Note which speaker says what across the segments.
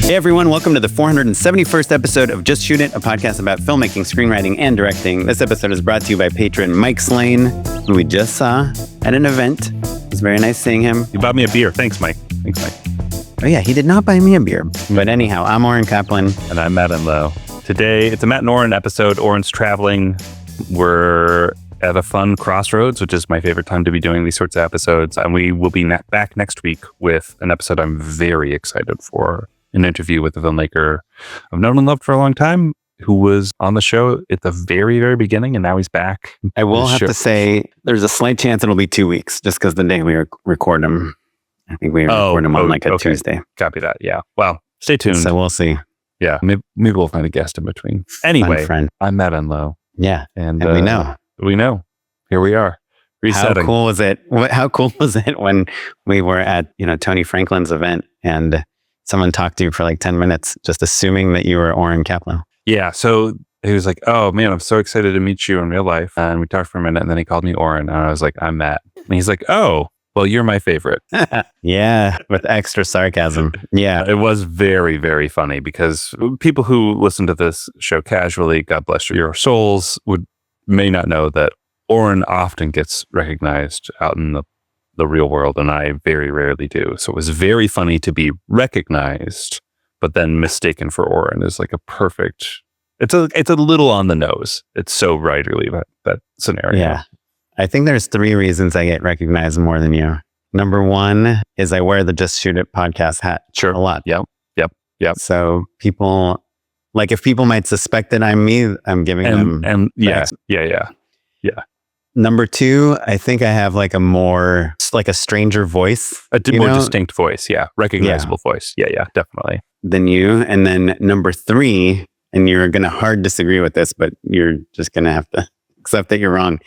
Speaker 1: Hey everyone, welcome to the 471st episode of Just Shoot It, a podcast about filmmaking, screenwriting, and directing. This episode is brought to you by patron Mike Slane, who we just saw at an event. It was very nice seeing him.
Speaker 2: You bought me a beer. Thanks, Mike. Thanks, Mike.
Speaker 1: Oh yeah, he did not buy me a beer. But anyhow, I'm Oren Kaplan.
Speaker 2: And I'm Matt Enlow. Today, it's a Matt and Oren episode. Oren's traveling. We're at a fun crossroads, which is my favorite time to be doing these sorts of episodes. And we will be back next week with an episode I'm very excited for. An interview with a filmmaker I've known and loved for a long time, who was on the show at the very, very beginning, and now he's back.
Speaker 1: I will have to say, there's a slight chance it'll be 2 weeks, just because the day we record them. I think we record them on a Tuesday.
Speaker 2: Copy that, yeah. Well, stay tuned.
Speaker 1: So we'll see.
Speaker 2: Yeah, maybe we'll find a guest in between. Anyway, I'm Matt Enlow.
Speaker 1: Yeah,
Speaker 2: and
Speaker 1: we know.
Speaker 2: We know. Here we are. Resetting.
Speaker 1: How cool was it? How cool was it when we were at Tony Franklin's event and someone talked to you for like 10 minutes, just assuming that you were Oren Kaplan?
Speaker 2: Yeah. So he was like, "Oh man, I'm so excited to meet you in real life." And we talked for a minute, and then he called me Oren, and I was like, "I'm Matt." And he's like, "Oh, well, you're my favorite."
Speaker 1: Yeah, with extra sarcasm. Yeah,
Speaker 2: it was very, very funny because people who listen to this show casually, God bless your souls, may not know that Oren often gets recognized out in the real world, and I very rarely do. So it was very funny to be recognized, but then mistaken for Oren is like a perfect. It's a little on the nose. It's so writerly that scenario.
Speaker 1: Yeah, I think there's 3 reasons I get recognized more than you. Number 1 is I wear the Just Shoot It podcast hat a lot.
Speaker 2: Yep.
Speaker 1: So people, like, if people might suspect that I'm me, I'm giving them.
Speaker 2: And yeah.
Speaker 1: Number 2, I think I have like a stranger voice.
Speaker 2: A more distinct voice, yeah. Recognizable voice. Yeah, definitely.
Speaker 1: Than you. And then number 3, and you're going to hard disagree with this, but you're just going to have to accept that you're wrong,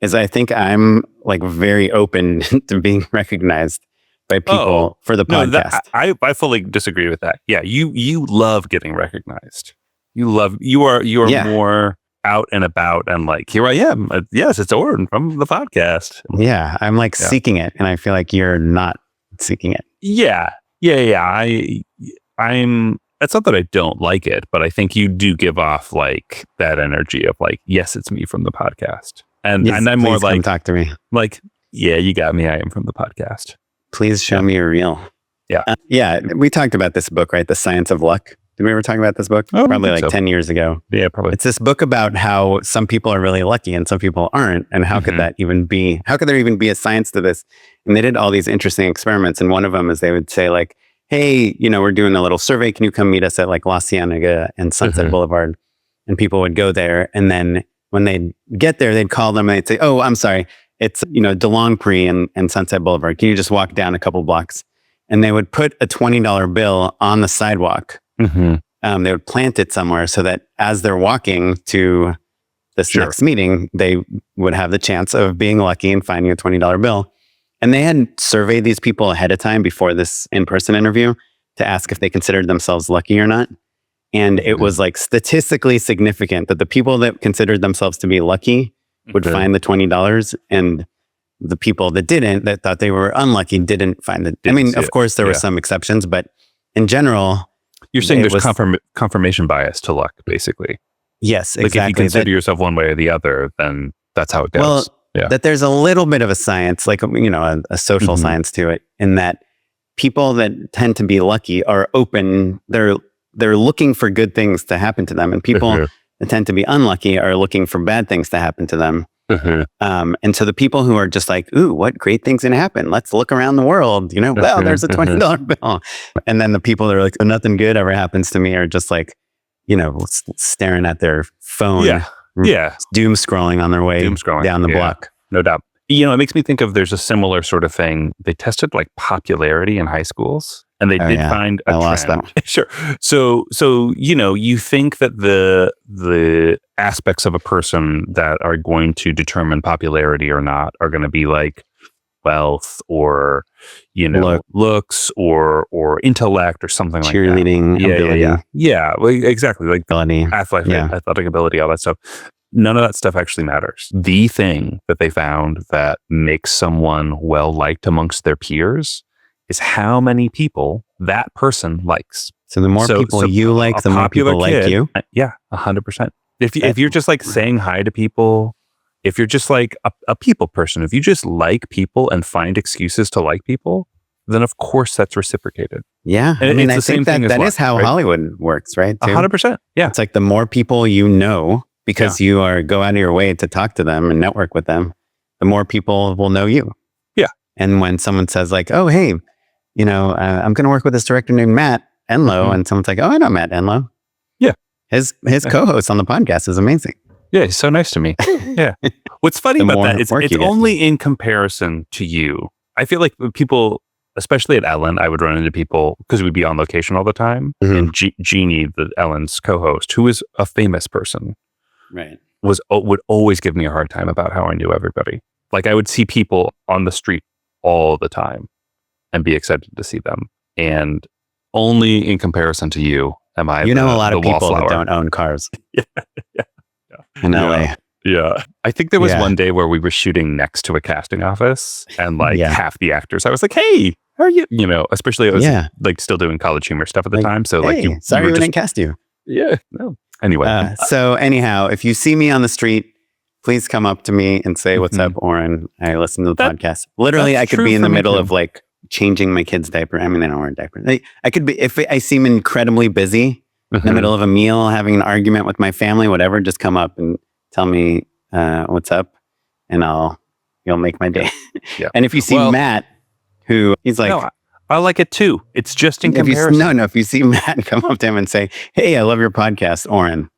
Speaker 1: is I think I'm like very open to being recognized by people for the podcast.
Speaker 2: I fully disagree with that. Yeah, you love getting recognized. You are more out and about and like, here I am. Yes, it's Oren from the podcast.
Speaker 1: Yeah, I'm like seeking it, and I feel like you're not seeking it.
Speaker 2: Yeah. I'm. It's not that I don't like it, but I think you do give off like that energy of like, yes, it's me from the podcast, and I'm more like,
Speaker 1: talk to me.
Speaker 2: Like, yeah, you got me. I am from the podcast.
Speaker 1: Please show me your reel.
Speaker 2: Yeah,
Speaker 1: we talked about this book, right? The Science of Luck. Did we ever talk about this book? Probably like 10 years ago.
Speaker 2: Yeah, probably.
Speaker 1: It's this book about how some people are really lucky and some people aren't. And how could that even be? How could there even be a science to this? And they did all these interesting experiments. And one of them is they would say like, hey, we're doing a little survey. Can you come meet us at like La Cienega and Sunset Boulevard? And people would go there. And then when they'd get there, they'd call them and they'd say, oh, I'm sorry. It's, DeLong Prix and Sunset Boulevard. Can you just walk down a couple blocks? And they would put a $20 bill on the sidewalk. Mm-hmm. They would plant it somewhere so that as they're walking to this next meeting, they would have the chance of being lucky and finding a $20 bill. And they had surveyed these people ahead of time before this in-person interview to ask if they considered themselves lucky or not. And it was like statistically significant that the people that considered themselves to be lucky would find the $20, and the people that didn't, that thought they were unlucky, didn't find it. I mean, of course, there were some exceptions, but in general,
Speaker 2: you're saying there's confirmation bias to luck, basically.
Speaker 1: Yes,
Speaker 2: like
Speaker 1: exactly.
Speaker 2: If you consider yourself one way or the other, then that's how it goes.
Speaker 1: Well, that there's a little bit of a science, like, a social science to it, in that people that tend to be lucky are open. They're looking for good things to happen to them, and people that tend to be unlucky are looking for bad things to happen to them. And so the people who are just like, ooh, what great things can happen? Let's look around the world. Well, there's a $20 bill. And then the people that are like, nothing good ever happens to me, are just like, staring at their phone. Doom scrolling on their way down the block.
Speaker 2: No doubt. It makes me think of, there's a similar sort of thing. They tested like popularity in high schools, and they did find a trend.
Speaker 1: Lost that.
Speaker 2: Sure. So you think that the aspects of a person that are going to determine popularity or not are going to be like wealth or looks or intellect or something like that.
Speaker 1: Cheerleading ability.
Speaker 2: Yeah. Well, exactly. Like
Speaker 1: ability.
Speaker 2: Athletic ability, all that stuff. None of that stuff actually matters. The thing that they found that makes someone well liked amongst their peers is how many people that person likes.
Speaker 1: So the more people you like, the more people like you.
Speaker 2: Yeah, 100%. If you're just like saying hi to people, if you're just like a people person, if you just like people and find excuses to like people, then of course that's reciprocated.
Speaker 1: Yeah.
Speaker 2: And
Speaker 1: I mean, I
Speaker 2: it's the
Speaker 1: think
Speaker 2: same thing
Speaker 1: that
Speaker 2: as
Speaker 1: is how
Speaker 2: right?
Speaker 1: Hollywood works, right? Too?
Speaker 2: 100%. Yeah.
Speaker 1: It's like the more people you know, because you go out of your way to talk to them and network with them, the more people will know you.
Speaker 2: Yeah.
Speaker 1: And when someone says like, oh, hey, you know, I'm going to work with this director named Matt Enlow. And someone's like, oh, I know Matt Enlow.
Speaker 2: Yeah.
Speaker 1: His co-host on the podcast is amazing.
Speaker 2: Yeah. He's so nice to me. Yeah. What's funny about that is it's only in comparison to you. I feel like people, especially at Ellen, I would run into people because we'd be on location all the time. And Jeannie, the Ellen's co-host, who is a famous person,
Speaker 1: right,
Speaker 2: would always give me a hard time about how I knew everybody. Like I would see people on the street all the time and be excited to see them. And only in comparison to you am I.
Speaker 1: You know, a lot of people that don't own cars.
Speaker 2: Yeah.
Speaker 1: In LA.
Speaker 2: Yeah. I think there was one day where we were shooting next to a casting office and like half the actors, I was like, hey, how are you? You know, especially I was like still doing College Humor stuff at the time. So
Speaker 1: hey,
Speaker 2: like,
Speaker 1: sorry we didn't cast you.
Speaker 2: Yeah. No. Anyway.
Speaker 1: So anyhow, if you see me on the street, please come up to me and say, what's up, Oren? I listen to the podcast. Literally, I could be in the middle of like changing my kid's diaper. I mean, they don't wear a diaper. I could be, if I seem incredibly busy in the middle of a meal, having an argument with my family, whatever, just come up and tell me what's up, and you'll make my day. Yeah. And if you see Matt, who he's like,
Speaker 2: no, I like it too. It's just in comparison.
Speaker 1: If you see Matt, come up to him and say, hey, I love your podcast, Oren.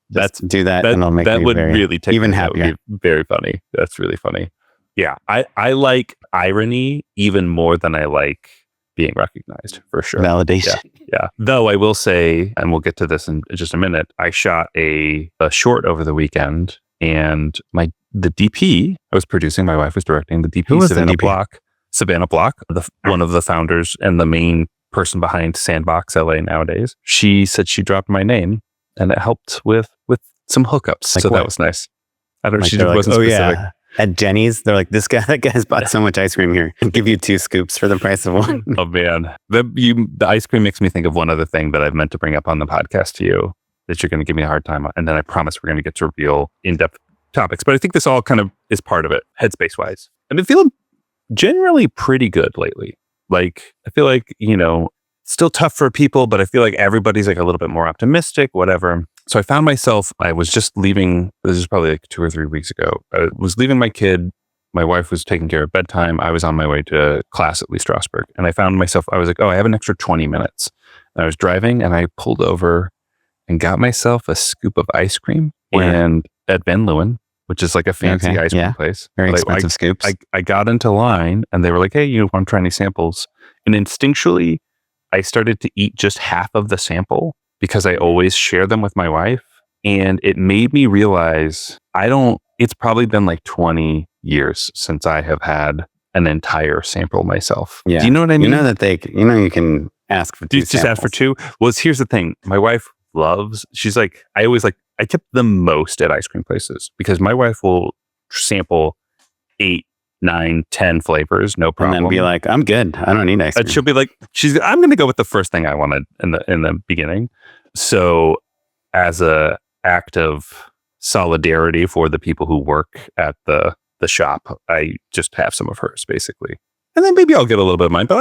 Speaker 1: Do that, and it'll make me
Speaker 2: really take
Speaker 1: even happier.
Speaker 2: That would be very funny. That's really funny. Yeah, I like irony even more than I like being recognized, for sure.
Speaker 1: Validation.
Speaker 2: Yeah. Though I will say, and we'll get to this in just a minute, I shot a short over the weekend, and the DP I was producing, my wife was directing. The DP,
Speaker 1: who was
Speaker 2: Savannah
Speaker 1: the DP?
Speaker 2: Savannah Block, one of the founders and the main person behind Sandbox LA nowadays. She said she dropped my name, and it helped with some hookups.
Speaker 1: Like
Speaker 2: so
Speaker 1: what?
Speaker 2: That was nice. I don't know.
Speaker 1: Like
Speaker 2: She wasn't specific.
Speaker 1: Yeah. At Jenny's, they're like, that guy's bought so much ice cream here. I'll give you 2 scoops for the price of 1.
Speaker 2: Oh man. The ice cream makes me think of one other thing that I've meant to bring up on the podcast to you that you're going to give me a hard time on. And then I promise we're going to get to reveal in-depth topics. But I think this all kind of is part of it, headspace wise. I've been feeling generally pretty good lately. Like, I feel like, still tough for people, but I feel like everybody's like a little bit more optimistic, whatever. So I found myself, I was just leaving, this is probably like 2 or 3 weeks ago. I was leaving my kid. My wife was taking care of bedtime. I was on my way to class at Lee Strasberg. And I found myself, I was like, oh, I have an extra 20 minutes. And I was driving and I pulled over and got myself a scoop of ice cream. And at Ben Lewin, which is like a fancy ice cream place.
Speaker 1: Very expensive scoops.
Speaker 2: I got into line and they were like, hey, want to try any samples? And instinctually, I started to eat just half of the sample because I always share them with my wife. And it made me realize it's probably been like 20 years since I have had an entire sample myself.
Speaker 1: Yeah.
Speaker 2: Do you know what I mean?
Speaker 1: You know that you can ask for 2
Speaker 2: samples. Just ask for 2? Well, here's the thing. My wife she's like, I tip the most at ice cream places because my wife will sample 8, 9, 10 flavors, no problem.
Speaker 1: And then be like, I'm good. I don't need ice cream.
Speaker 2: And she'll be like, I'm going to go with the first thing I wanted in the beginning. So as a act of solidarity for the people who work at the shop, I just have some of hers basically. And then maybe I'll get a little bit of mine, but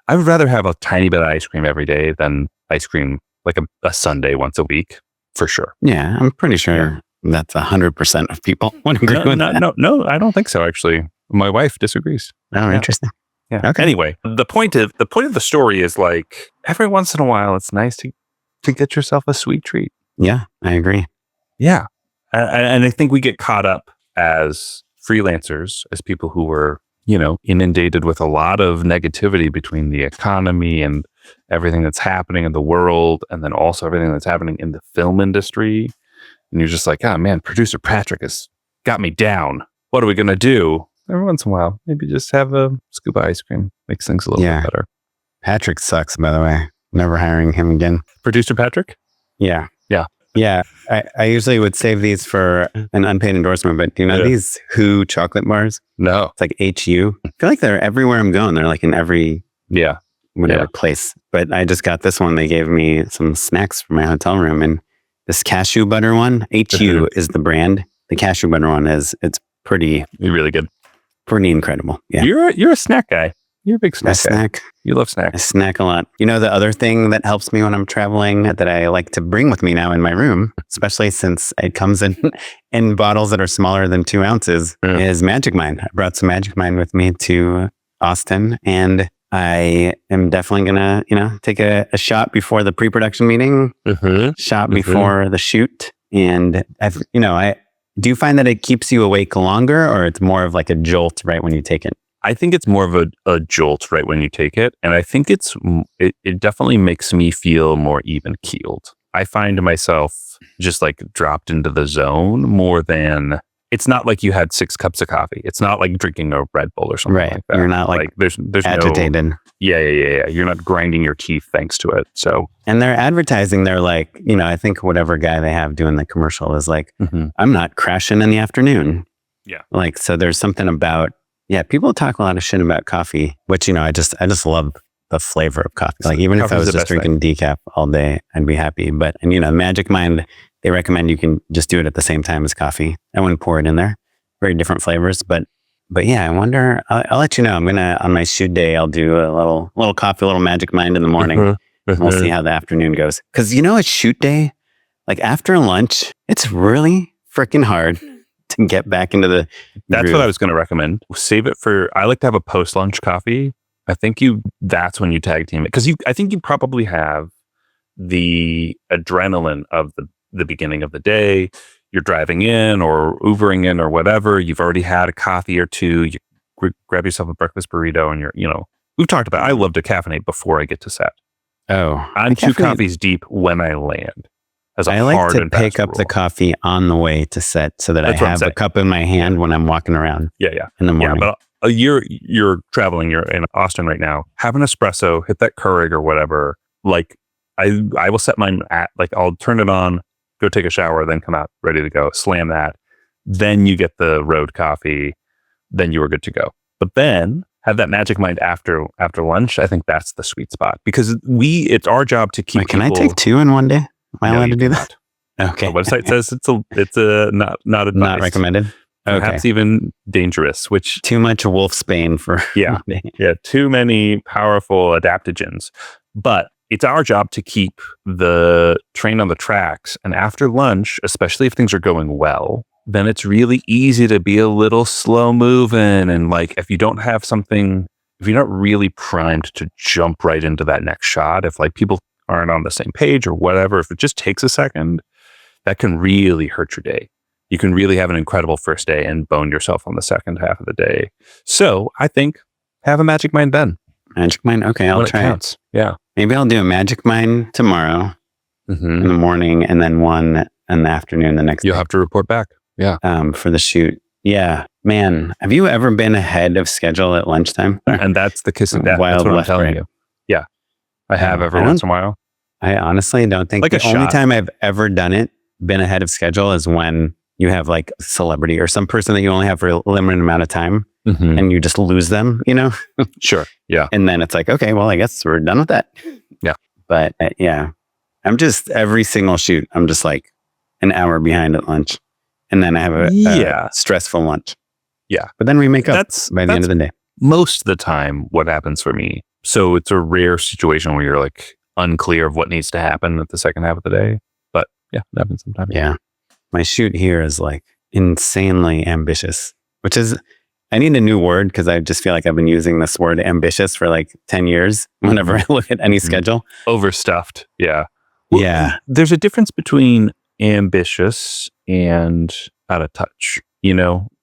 Speaker 2: I would rather have a tiny bit of ice cream every day than ice cream like a Sunday once a week, for sure.
Speaker 1: Yeah, I'm pretty sure that's 100% of people would agree with that.
Speaker 2: No, I don't think so, actually. My wife disagrees.
Speaker 1: Oh, interesting.
Speaker 2: Yeah. Okay. Anyway, the point of the story is like every once in a while, it's nice to get yourself a sweet treat.
Speaker 1: Yeah, I agree.
Speaker 2: Yeah. And I think we get caught up as freelancers, as people who were, inundated with a lot of negativity between the economy and everything that's happening in the world, and then also everything that's happening in the film industry. And you're just like, oh man, producer Patrick has got me down. What are we going to do? Every once in a while, maybe just have a scoop of ice cream. Makes things a little bit better.
Speaker 1: Patrick sucks, by the way. Never hiring him again.
Speaker 2: Producer Patrick?
Speaker 1: Yeah.
Speaker 2: Yeah.
Speaker 1: Yeah. I usually would save these for an unpaid endorsement, but do you know these Who chocolate bars?
Speaker 2: No.
Speaker 1: It's like HU. I feel like they're everywhere I'm going. They're like in every whatever place. But I just got this one. They gave me some snacks for my hotel room, and this cashew butter one, HU is the brand. The cashew butter one it's pretty
Speaker 2: really good.
Speaker 1: Pretty incredible. Yeah.
Speaker 2: You're a snack guy. You're a big snack guy.
Speaker 1: Snack.
Speaker 2: You love snacks.
Speaker 1: I snack a lot. You know, the other thing that helps me when I'm traveling that I like to bring with me now in my room, especially since it comes in bottles that are smaller than 2 ounces, is Magic Mind. I brought some Magic Mind with me to Austin, and I am definitely going to, take a shot before the pre-production meeting, shot before the shoot. And do you find that it keeps you awake longer, or it's more of like a jolt right when you take it?
Speaker 2: I think it's more of a jolt right when you take it. And I think it definitely makes me feel more even keeled. I find myself just like dropped into the zone more than, it's not like you had 6 cups of coffee. It's not like drinking a Red Bull or something like that.
Speaker 1: You're not like
Speaker 2: there's
Speaker 1: agitated.
Speaker 2: No, yeah. You're not grinding your teeth thanks to it. So,
Speaker 1: and they're advertising, they're like, I think whatever guy they have doing the commercial is like, I'm not crashing in the afternoon.
Speaker 2: Yeah.
Speaker 1: Like, so there's something about, people talk a lot of shit about coffee, which, I just love the flavor of coffee. Like, even if I was just drinking decaf all day, I'd be happy. But, Magic Mind, they recommend you can just do it at the same time as coffee. I wouldn't pour it in there. Very different flavors. But yeah, I wonder, I'll let you know. I'm going to, on my shoot day, I'll do a little coffee, a little Magic Mind in the morning. And we'll see how the afternoon goes. Because, a shoot day, like after lunch, it's really freaking hard to get back into the
Speaker 2: That's
Speaker 1: groove.
Speaker 2: what I was going to recommend. Save it I like to have a post-lunch coffee. I think that's when you tag team it. Because I think you probably have the adrenaline of the beginning of the day. You're driving in or Ubering in or whatever. You've already had a coffee or two. You grab yourself a breakfast burrito and we've talked about, I love to caffeinate before I get to set.
Speaker 1: Oh.
Speaker 2: I'm 2 coffees deep when I land.
Speaker 1: I like to pick up the coffee on the way to set so that I have a cup in my hand when I'm walking around.
Speaker 2: Yeah.
Speaker 1: In the morning.
Speaker 2: Yeah, but you're traveling, you're in Austin right now. Have an espresso, hit that Keurig or whatever. Like I will set mine at, like, I'll turn it on, go take a shower, then come out ready to go, slam that. Then you get the road coffee, then you are good to go. But then have that Magic Mind after lunch. I think that's the sweet spot because it's our job to keep.
Speaker 1: Wait, can I take 2 in one day? Am I allowed to do that? Okay.
Speaker 2: The website says it's not advised.
Speaker 1: Not recommended.
Speaker 2: Perhaps even dangerous, which
Speaker 1: too much wolfsbane for
Speaker 2: too many powerful adaptogens. But it's our job to keep the train on the tracks. And after lunch, especially if things are going well, then it's really easy to be a little slow moving. And like if you don't have something, if you're not really primed to jump right into that next shot, if like people aren't on the same page or whatever, if it just takes a second, that can really hurt your day. You can really have an incredible first day and bone yourself on the second half of the day. So I think have a Magic Mind then.
Speaker 1: Magic Mind? Okay, I'll try it.
Speaker 2: Yeah.
Speaker 1: Maybe I'll do a Magic Mind tomorrow in the morning and then one in the afternoon the next day.
Speaker 2: You'll have to report back. Yeah.
Speaker 1: For the shoot. Yeah. Man, have you ever been ahead of schedule at lunchtime?
Speaker 2: And that's the kiss of death.
Speaker 1: Wild
Speaker 2: that's what I'm
Speaker 1: left,
Speaker 2: telling
Speaker 1: right.
Speaker 2: you. Yeah. I have every once in a while.
Speaker 1: I honestly don't think
Speaker 2: like
Speaker 1: the only time I've ever done it, been ahead of schedule, is when you have like a celebrity or some person that you only have for a limited amount of time and you just lose them,
Speaker 2: Sure. Yeah.
Speaker 1: And then it's like, okay, well, I guess we're done with that.
Speaker 2: Yeah.
Speaker 1: But I'm just every single shoot, I'm just like an hour behind at lunch. And then I have a stressful lunch.
Speaker 2: Yeah.
Speaker 1: But then we make up by the end of the day.
Speaker 2: Most of the time, what happens for me. So it's a rare situation where you're like unclear of what needs to happen at the second half of the day. But yeah, it happens sometimes.
Speaker 1: Yeah. My shoot here is like insanely ambitious, which is, I need a new word because I just feel like I've been using this word ambitious for like 10 years whenever I look at any schedule.
Speaker 2: Overstuffed. Yeah. Well,
Speaker 1: yeah.
Speaker 2: There's a difference between ambitious and out of touch.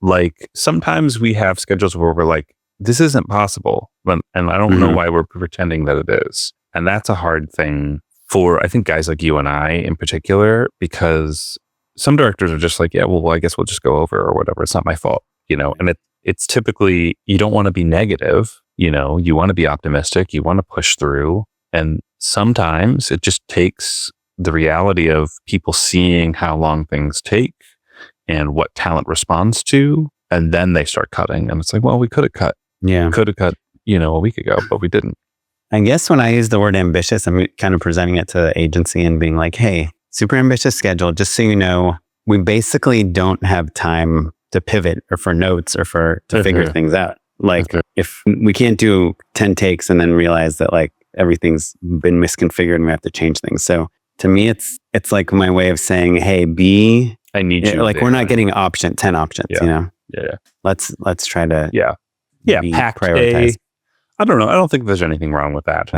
Speaker 2: Like sometimes we have schedules where we're like, this isn't possible. And I don't know why we're pretending that it is. And that's a hard thing for, I think, guys like you and I in particular, because some directors are just like, yeah, well, I guess we'll just go over or whatever. It's not my fault, and it's typically, you don't want to be negative, you want to be optimistic, you want to push through. And sometimes it just takes the reality of people seeing how long things take and what talent responds to. And then they start cutting. And it's like, well, we could have cut.
Speaker 1: Yeah.
Speaker 2: Could have cut, a week ago, but we didn't.
Speaker 1: I guess when I use the word ambitious, I'm kind of presenting it to the agency and being like, hey, super ambitious schedule. Just so you know, we basically don't have time to pivot or for notes or to figure things out. Like if we can't do 10 takes and then realize that like everything's been misconfigured and we have to change things. So to me, it's like my way of saying, hey,
Speaker 2: I need you.
Speaker 1: Like we're not getting 10 options, you know?
Speaker 2: Yeah.
Speaker 1: Let's try to
Speaker 2: prioritize. I don't know. I don't think there's anything wrong with that.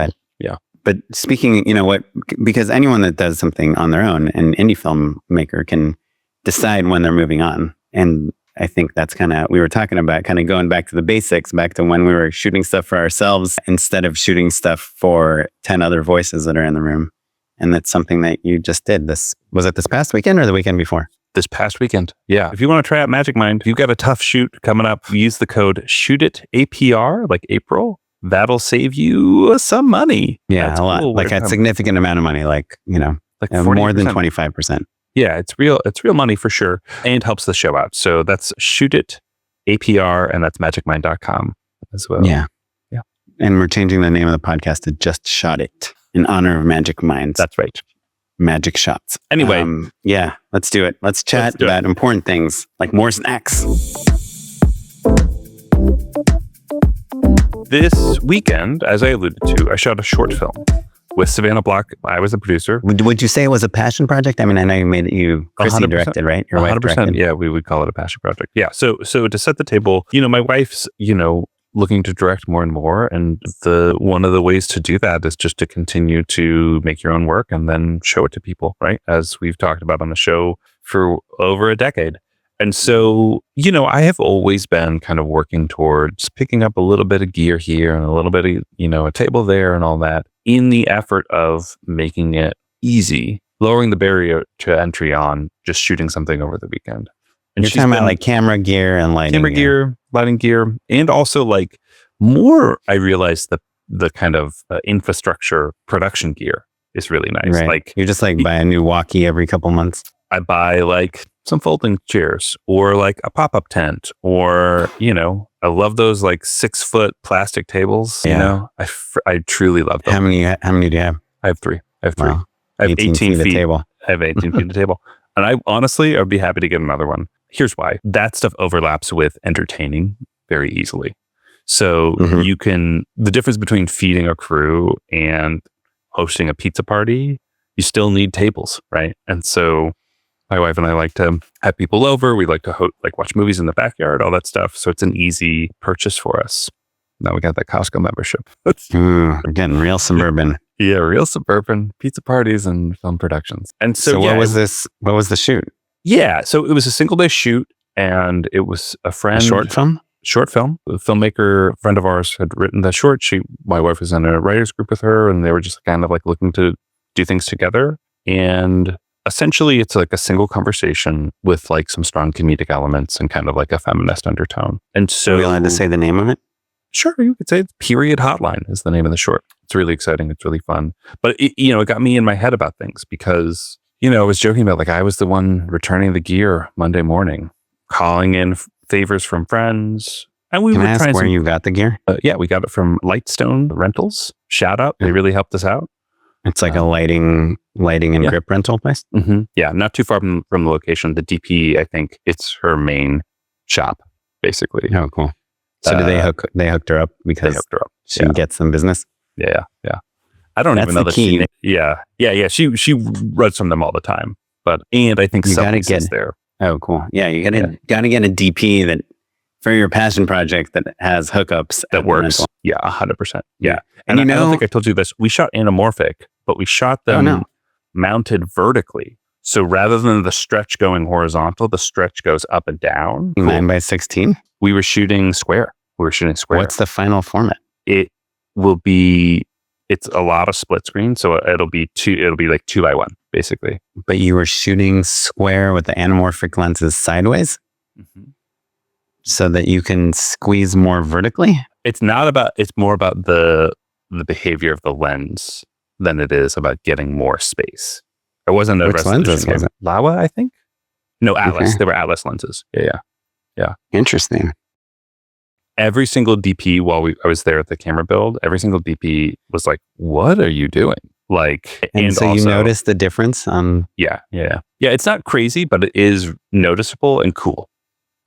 Speaker 1: But speaking, you know what, because anyone that does something on their own, an indie filmmaker can decide when they're moving on. And I think that's we were talking about kind of going back to the basics, back to when we were shooting stuff for ourselves instead of shooting stuff for 10 other voices that are in the room. And that's something that you just did. Was it this past weekend or the weekend before?
Speaker 2: This past weekend. Yeah. If you want to try out Magic Mind, if you've got a tough shoot coming up, use the code SHOOTIT, like April. That'll save you some money.
Speaker 1: Yeah, that's a lot. Like a significant amount of money, like, you know, like more than 25%.
Speaker 2: Yeah, it's real money for sure. And helps the show out. So that's ShootIt, APR, and that's magicmind.com as well.
Speaker 1: Yeah. And we're changing the name of the podcast to Just Shot It in honor of Magic Minds.
Speaker 2: That's right.
Speaker 1: Magic shots.
Speaker 2: Anyway.
Speaker 1: Let's do it. Let's chat about important things like more snacks.
Speaker 2: This weekend, as I alluded to, I shot a short film with Savannah Block. I was the producer.
Speaker 1: Would you say it was a passion project? I mean, I know Chrissy directed, right? Your wife 100%. Directed.
Speaker 2: Yeah, we would call it a passion project. Yeah. So to set the table, you know, my wife's, you know, looking to direct more and more. And one of the ways to do that is just to continue to make your own work and then show it to people, right? As we've talked about on the show for over a decade. And so, you know, I have always been kind of working towards picking up a little bit of gear here and a little bit of, you know, a table there and all that in the effort of making it easy, lowering the barrier to entry on just shooting something over the weekend. And
Speaker 1: you're talking about like camera gear and lighting
Speaker 2: gear, lighting gear, and also like more, I realized the kind of infrastructure production gear is really nice.
Speaker 1: Right.
Speaker 2: Like
Speaker 1: you just like buy a new walkie every couple months.
Speaker 2: I buy like some folding chairs or like a pop-up tent or, you know, I love those like 6-foot plastic tables. Yeah. You know, I truly love them.
Speaker 1: How many do you have?
Speaker 2: I have 3.
Speaker 1: Wow.
Speaker 2: I have 18 feet
Speaker 1: of table.
Speaker 2: I have 18 feet of table. And I honestly, I'd be happy to get another one. Here's why. That stuff overlaps with entertaining very easily. So the difference between feeding a crew and hosting a pizza party, you still need tables, right? And so my wife and I like to have people over. We like to watch movies in the backyard, all that stuff. So it's an easy purchase for us. Now we got that Costco membership.
Speaker 1: We're getting real suburban.
Speaker 2: Yeah, real suburban pizza parties and film productions. And so
Speaker 1: what was this? What was the shoot?
Speaker 2: Yeah, so it was a single day shoot, and it was a friend.
Speaker 1: A short film.
Speaker 2: The filmmaker friend of ours had written the short. My wife was in a writers group with her, and they were just kind of like looking to do things together. And essentially, it's like a single conversation with like some strong comedic elements and kind of like a feminist undertone. And so,
Speaker 1: are we allowed to say the name of it?
Speaker 2: Sure, you could say it's Period Hotline is the name of the short. It's really exciting. It's really fun. But it got me in my head about things because, you know, I was joking about like I was the one returning the gear Monday morning, calling in favors from friends. And we
Speaker 1: Can
Speaker 2: were
Speaker 1: I ask
Speaker 2: trying
Speaker 1: where you got the gear?
Speaker 2: Yeah, we got it from Lightstone Rentals. Shout out. They really helped us out.
Speaker 1: It's like a lighting and grip rental place?
Speaker 2: Mm-hmm. Yeah, not too far from the location. The DP, I think it's her main shop, basically.
Speaker 1: Oh, cool. So did they hooked her up because she gets some business?
Speaker 2: Yeah. I don't even know the key. Yeah. She runs from them all the time. And I think something is there.
Speaker 1: Oh, cool. Yeah, you gotta get a DP that for your passion project that has hookups
Speaker 2: that works. Yeah, 100%. Yeah.
Speaker 1: And
Speaker 2: I don't think I told you this. We shot anamorphic, but we shot them mounted vertically. So rather than the stretch going horizontal, the stretch goes up and down.
Speaker 1: 9x16?
Speaker 2: We were shooting square.
Speaker 1: What's the final format?
Speaker 2: It's a lot of split screen. So it'll be like 2x1, basically.
Speaker 1: But you were shooting square with the anamorphic lenses sideways? Mm-hmm. So that you can squeeze more vertically?
Speaker 2: It's more about the behavior of the lens than it is about getting more space. It wasn't a
Speaker 1: Which lenses was it?
Speaker 2: Laowa, I think. No, Atlas. Okay. They were Atlas lenses. Yeah.
Speaker 1: Interesting.
Speaker 2: every single DP while I was there at the camera build, every single DP was like, "What are you doing?" Like,
Speaker 1: And so
Speaker 2: also,
Speaker 1: you noticed the difference on.
Speaker 2: Yeah. It's not crazy, but it is noticeable and cool.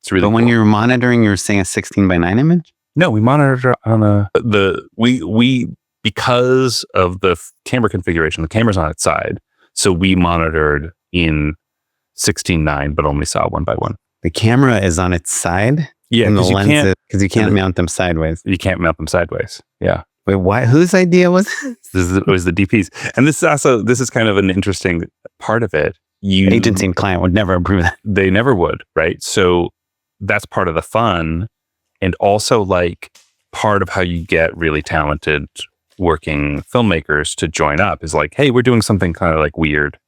Speaker 2: It's really.
Speaker 1: But when
Speaker 2: cool.
Speaker 1: you're monitoring, you're seeing a 16:9 image.
Speaker 2: No, we monitored on we because of the camera configuration. The camera's on its side, so we monitored in 16:9, but only saw one by one.
Speaker 1: The camera is on its side.
Speaker 2: Yeah,
Speaker 1: and the
Speaker 2: because
Speaker 1: you can't mount them sideways.
Speaker 2: You can't mount them sideways. Yeah.
Speaker 1: Wait, why? Whose idea was this?
Speaker 2: It was the DPs, and this is kind of an interesting part of it.
Speaker 1: Agency and client would never approve that.
Speaker 2: They never would, right? So that's part of the fun, and also like part of how you get really talented working filmmakers to join up is like, hey, we're doing something kind of like weird.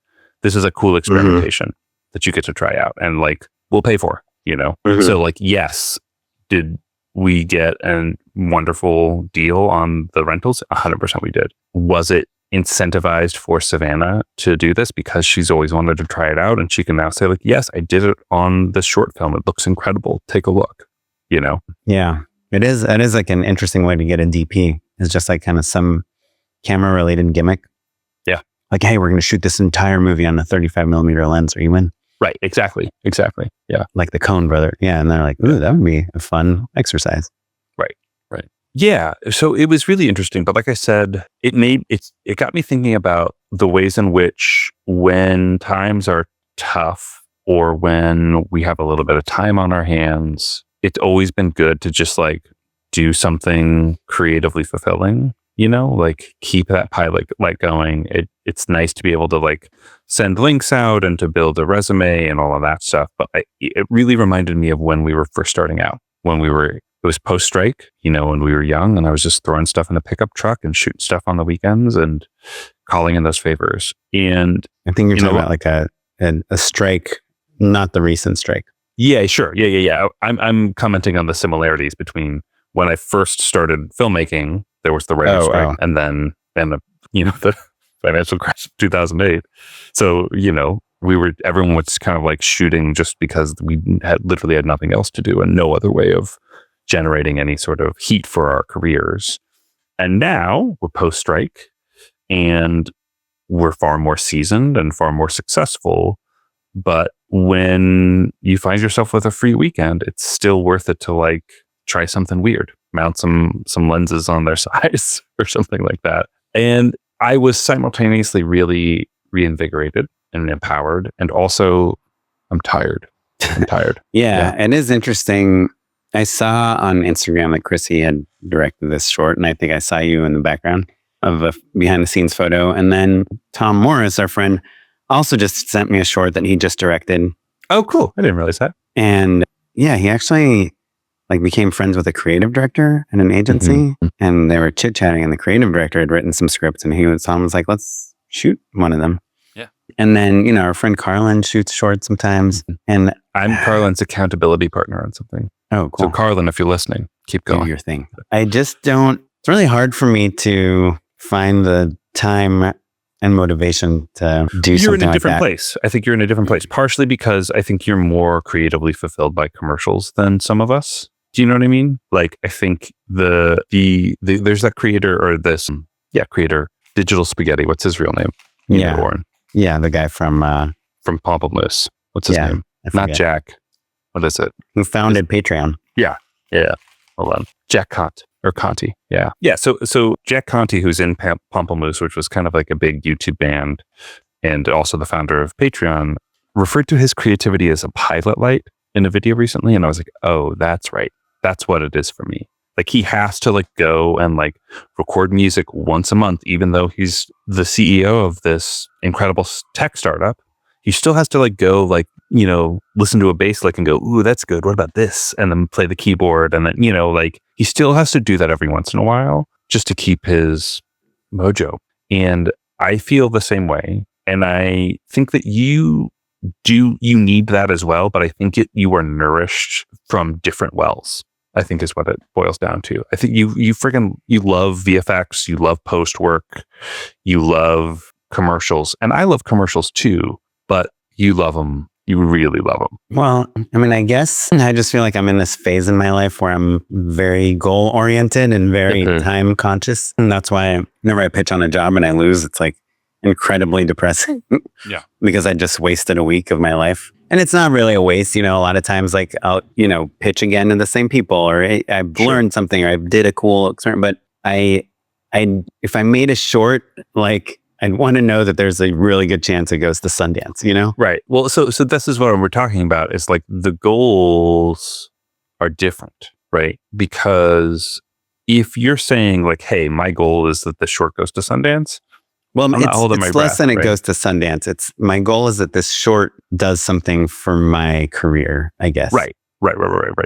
Speaker 2: This is a cool experimentation that you get to try out, and like we'll pay for, you know. So like, yes, did we get a wonderful deal on the rentals? 100% we did. Was it incentivized for Savannah to do this because she's always wanted to try it out, and she can now say like, yes, I did it on this short film. It looks incredible. Take a look, you know?
Speaker 1: Yeah, it is. It is like an interesting way to get a DP. It's just like kind of some camera related gimmick.
Speaker 2: Yeah.
Speaker 1: Like, hey, we're going to shoot this entire movie on a 35mm lens. Are you in?
Speaker 2: Right. Exactly. Yeah.
Speaker 1: Like the Coen brother. Yeah. And they're like, ooh, that would be a fun exercise.
Speaker 2: Right. Yeah. So it was really interesting. But like I said, it got me thinking about the ways in which when times are tough or when we have a little bit of time on our hands, it's always been good to just like do something creatively fulfilling, you know, like keep that pilot light going. It's nice to be able to like send links out and to build a resume and all of that stuff. But it really reminded me of when we were first starting out, it was post-strike, you know, when we were young, and I was just throwing stuff in a pickup truck and shooting stuff on the weekends and calling in those favors. And
Speaker 1: I think you're talking about like a strike, not the recent strike.
Speaker 2: Yeah, sure. Yeah. I'm commenting on the similarities between when I first started filmmaking, there was the writer's strike, and then the financial crash of 2008. So, you know, everyone was kind of like shooting just because we literally had nothing else to do and no other way of generating any sort of heat for our careers. And now we're post-strike and we're far more seasoned and far more successful. But when you find yourself with a free weekend, it's still worth it to like try something weird, mount some lenses on their sides or something like that. And I was simultaneously really reinvigorated and empowered. And also I'm tired.
Speaker 1: Yeah. It is interesting. I saw on Instagram that Chrissy had directed this short, and I think I saw you in the background of a behind the scenes photo. And then Tom Morris, our friend, also just sent me a short that he just directed.
Speaker 2: Oh, cool. I didn't realize that.
Speaker 1: And yeah, he actually like became friends with a creative director at an agency, and they were chit chatting, and the creative director had written some scripts, and Tom was like, let's shoot one of them.
Speaker 2: Yeah.
Speaker 1: And then, you know, our friend Carlin shoots shorts sometimes. And
Speaker 2: I'm Carlin's accountability partner on something.
Speaker 1: Oh, cool.
Speaker 2: So Carlin, if you're listening, keep going.
Speaker 1: Do your thing. I just don't, it's really hard for me to find the time and motivation to do something like that.
Speaker 2: You're in a different place. I think you're in a different place, partially because I think you're more creatively fulfilled by commercials than some of us. Do you know what I mean? Like, I think there's that creator, Digital Spaghetti. What's his real name? Oren.
Speaker 1: Yeah, the guy from
Speaker 2: Pamplemousse. What's his name? Not Jack. What is it?
Speaker 1: Who founded Patreon.
Speaker 2: Yeah. Hold on. Jack Conti. Yeah. So Jack Conti, who's in Pamplemousse, which was kind of like a big YouTube band, and also the founder of Patreon, referred to his creativity as a pilot light in a video recently. And I was like, oh, that's right. That's what it is for me. Like, he has to like go and like record music once a month, even though he's the CEO of this incredible tech startup. He still has to like go like, you know, listen to a bass lick and go, ooh, that's good. What about this? And then play the keyboard. And then, you know, like he still has to do that every once in a while just to keep his mojo. And I feel the same way. And I think that you need that as well. But I think you are nourished from different wells, I think is what it boils down to. I think you love VFX, you love post work, you love commercials. And I love commercials too, but you love them you really love them?
Speaker 1: Well, I mean, I guess I just feel like I'm in this phase in my life where I'm very goal oriented and very time conscious. And that's why whenever I pitch on a job and I lose, it's like incredibly depressing.
Speaker 2: Yeah.
Speaker 1: Because I just wasted a week of my life. And it's not really a waste. A lot of times, like I'll, pitch again to the same people, or I've learned something, or I did a cool experiment. But if I made a short, like I'd want to know that there's a really good chance it goes to Sundance,
Speaker 2: Right. Well, so this is what we're talking about, is like the goals are different, right? Because if you're saying like, hey, my goal is that the short goes to Sundance.
Speaker 1: Well, it's less than it goes to Sundance. It's my goal is that this short does something for my career, I guess.
Speaker 2: Right.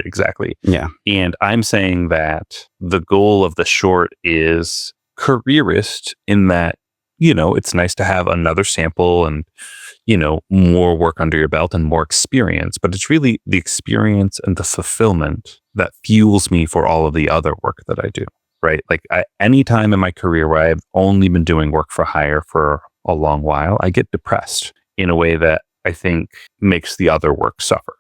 Speaker 2: Exactly.
Speaker 1: Yeah.
Speaker 2: And I'm saying that the goal of the short is careerist in that, it's nice to have another sample and, more work under your belt and more experience, but it's really the experience and the fulfillment that fuels me for all of the other work that I do. Right? Like any time in my career where I've only been doing work for hire for a long while, I get depressed in a way that I think makes the other work suffer.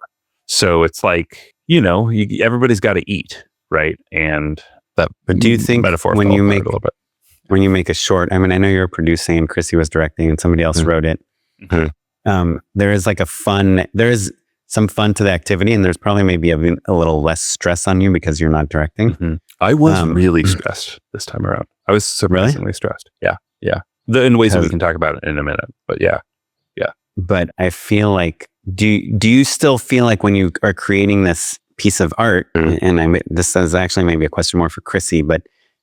Speaker 2: So it's like, everybody's got to eat, right? And that.
Speaker 1: But do you think
Speaker 2: metaphor
Speaker 1: when you make a short? I mean, I know you're producing and Chrissy was directing and somebody else wrote it. There is like there is some fun to the activity, and there's probably maybe a little less stress on you because you're not directing.
Speaker 2: I was really stressed this time around. I was surprisingly stressed. Yeah. In ways that we can talk about in a minute, but yeah.
Speaker 1: But I feel like, do you still feel like when you are creating this piece of art, and this is actually maybe a question more for Chrissy, but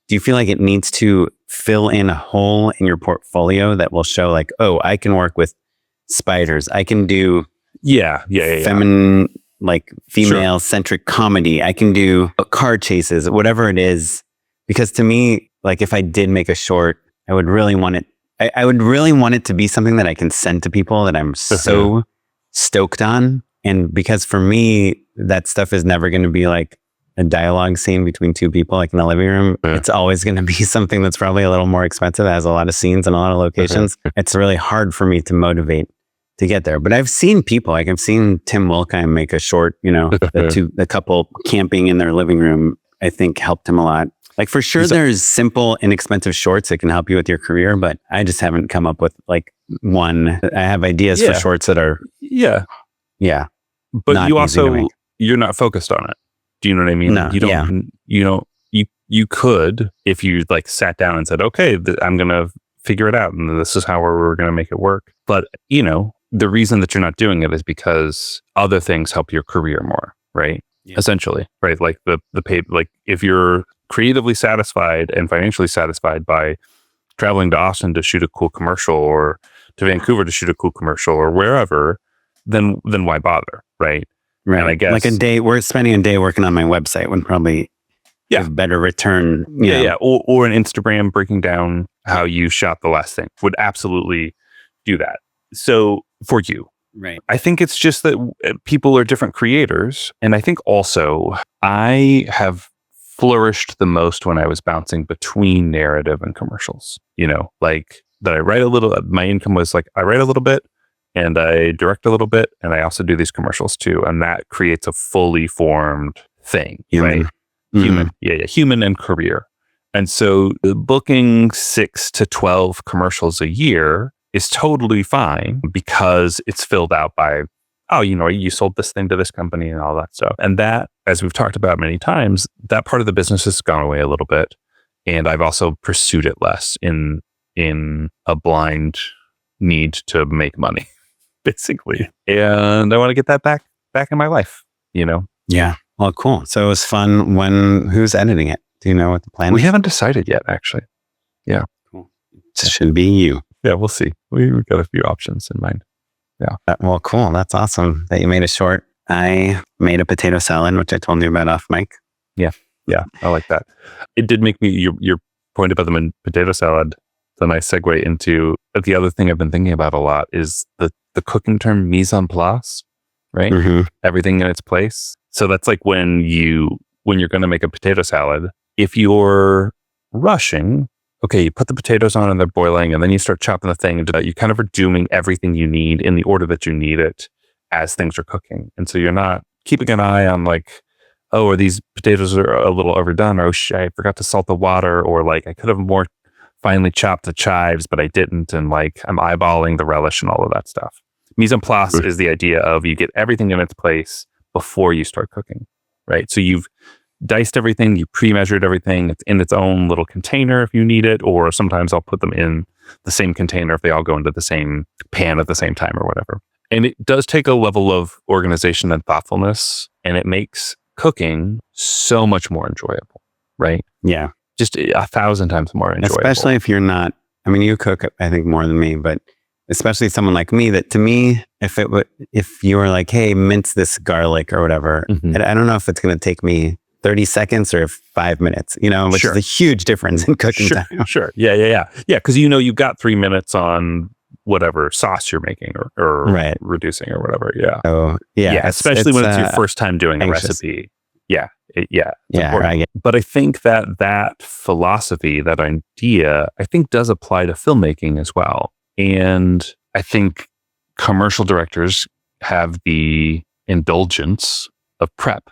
Speaker 1: do you feel like it needs to fill in a hole in your portfolio that will show like, oh, I can work with spiders. I can do feminine, like female centric comedy. I can do car chases, whatever it is. Because to me, like if I did make a short, I would really want it. I would really want it to be something that I can send to people that I'm so stoked on. And because for me, that stuff is never going to be like a dialogue scene between two people like in the living room. It's always going to be something that's probably a little more expensive, has a lot of scenes and a lot of locations. It's really hard for me to motivate to get there. But I've seen people, like I've seen Tim Wilkheim make a short, the couple camping in their living room, I think helped him a lot. Like for sure, there's simple, inexpensive shorts that can help you with your career, but I just haven't come up with like one. I have ideas for shorts that are
Speaker 2: but you also you're not focused on it. Do you know what I mean?
Speaker 1: No,
Speaker 2: you don't. You could, if you like sat down and said, okay, I'm gonna figure it out, and this is how we're gonna make it work. But the reason that you're not doing it is because other things help your career more, right? Yeah. Essentially, right? Like the pay, like if you're creatively satisfied and financially satisfied by traveling to Austin to shoot a cool commercial, or to Vancouver to shoot a cool commercial, or wherever, then why bother, right?
Speaker 1: Right.
Speaker 2: And I guess
Speaker 1: like we're spending a day working on my website would probably give better return.
Speaker 2: Or an Instagram breaking down how you shot the last thing would absolutely do that. So for you,
Speaker 1: right?
Speaker 2: I think it's just that people are different creators, and I think also I have flourished the most when I was bouncing between narrative and commercials. Like that I write a little. My income was like I write a little bit, and I direct a little bit, and I also do these commercials too, and that creates a fully formed thing.
Speaker 1: Human.
Speaker 2: Right? Human and career. And so booking 6 to 12 commercials a year is totally fine because it's filled out by, you sold this thing to this company and all that stuff. And that, as we've talked about many times, that part of the business has gone away a little bit. And I've also pursued it less in a blind need to make money, basically. And I want to get that back in my life,
Speaker 1: Yeah. Well, cool. So it was fun. Who's editing it? Do you know what the plan is?
Speaker 2: We haven't decided yet, actually. Yeah.
Speaker 1: Cool. It should be you.
Speaker 2: Yeah, we'll see. We've got a few options in mind. Yeah.
Speaker 1: Well, cool. That's awesome that you made a short. I made a potato salad, which I told you about off mic.
Speaker 2: Yeah. I like that. It did make me, your point about the potato salad, the nice segue into the other thing I've been thinking about a lot is the cooking term mise en place, right?
Speaker 1: Mm-hmm.
Speaker 2: Everything in its place. So that's like when you're going to make a potato salad, if you're rushing, okay, you put the potatoes on and they're boiling, and then you start chopping the thing. You kind of are doing everything you need in the order that you need it. as things are cooking. And so you're not keeping an eye on like, oh, are these potatoes are a little overdone, or I forgot to salt the water, or like I could have more finely chopped the chives, but I didn't. And like I'm eyeballing the relish and all of that stuff. Mise en place is the idea of you get everything in its place before you start cooking, right? So you've diced everything, you pre-measured everything. It's in its own little container if you need it, or sometimes I'll put them in the same container if they all go into the same pan at the same time or whatever. And it does take a level of organization and thoughtfulness, and it makes cooking so much more enjoyable, right?
Speaker 1: Yeah.
Speaker 2: Just 1,000 times more enjoyable.
Speaker 1: Especially if you're not, I mean, you cook, I think, more than me, but especially someone like me, that to me, if you were like, hey, mince this garlic or whatever, I don't know if it's going to take me 30 seconds or 5 minutes, which is a huge difference in cooking time.
Speaker 2: Sure. Yeah. Because you've got 3 minutes on whatever sauce you're making or reducing or whatever. Yeah.
Speaker 1: Oh, yeah.
Speaker 2: Especially when it's your first time doing a recipe. Yeah. But I think that philosophy, that idea, I think does apply to filmmaking as well. And I think commercial directors have the indulgence of prep,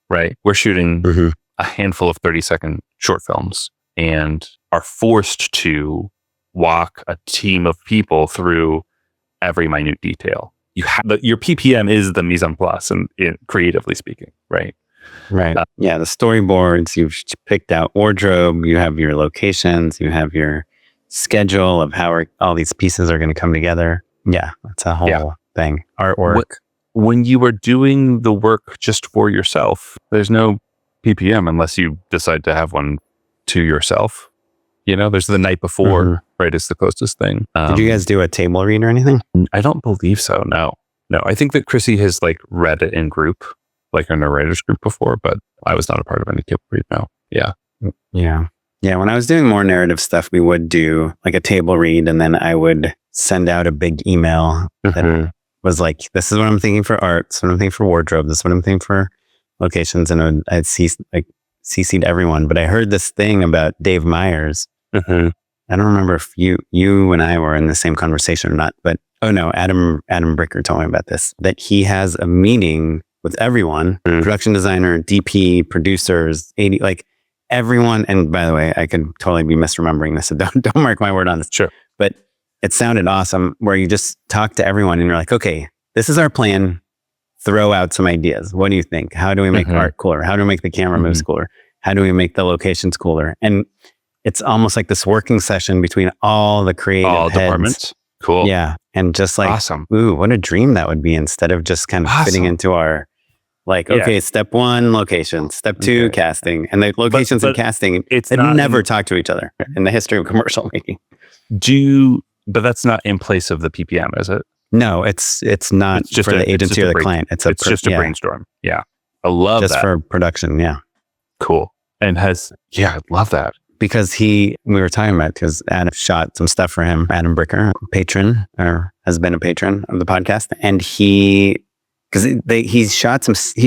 Speaker 2: right? We're shooting a handful of 30-second short films and are forced to walk a team of people through every minute detail. Your PPM is the mise en place, and creatively speaking, right?
Speaker 1: Right. The storyboards, you've picked out wardrobe, you have your locations, you have your schedule of how all these pieces are going to come together. Yeah, that's a whole thing. Artwork.
Speaker 2: When you are doing the work just for yourself, there's no PPM unless you decide to have one to yourself. There's the night before, right? Is the closest thing.
Speaker 1: Did you guys do a table read or anything?
Speaker 2: I don't believe so. No. I think that Chrissy has like read it in group, like in a writer's group before, but I was not a part of any table read. No. Yeah. When
Speaker 1: I was doing more narrative stuff, we would do like a table read, and then I would send out a big email that was like, this is what I'm thinking for art. This is what I'm thinking for wardrobe. This is what I'm thinking for locations. And I'd CC'd everyone. But I heard this thing about Dave Meyers. I don't remember if you and I were in the same conversation or not, but Adam Bricker told me about this, that he has a meeting with everyone, production designer, DP, producers, 80, like everyone. And by the way, I could totally be misremembering this, so don't mark my word on this.
Speaker 2: Sure.
Speaker 1: But it sounded awesome, where you just talk to everyone and you're like, okay, this is our plan. Throw out some ideas. What do you think? How do we make art cooler? How do we make the camera moves cooler? How do we make the locations cooler? And it's almost like this working session between all the creative heads.
Speaker 2: Departments. Cool.
Speaker 1: Yeah. And just like,
Speaker 2: awesome.
Speaker 1: Ooh, what a dream that would be, instead of just kind of fitting into our, like, okay, step 1, location, step 2, casting. And the locations and casting, they never talk to each other in the history of commercial making.
Speaker 2: But that's not in place of the PPM, is it?
Speaker 1: No, it's not just for the agency or the client. It's
Speaker 2: just a brainstorm. Yeah. I love that.
Speaker 1: Just for production. Yeah.
Speaker 2: Cool. And I love that.
Speaker 1: Because we were talking about, because Adam shot some stuff for him, Adam Bricker, has been a patron of the podcast. And he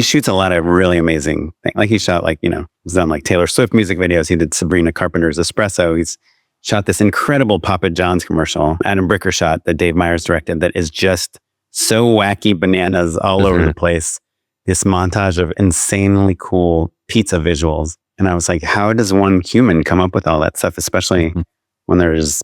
Speaker 1: shoots a lot of really amazing things. Like he shot he's done like Taylor Swift music videos. He did Sabrina Carpenter's Espresso. He's shot this incredible Papa John's commercial Adam Bricker shot that Dave Meyers directed, that is just so wacky bananas all over the place. This montage of insanely cool pizza visuals. And I was like, how does one human come up with all that stuff, especially when they're as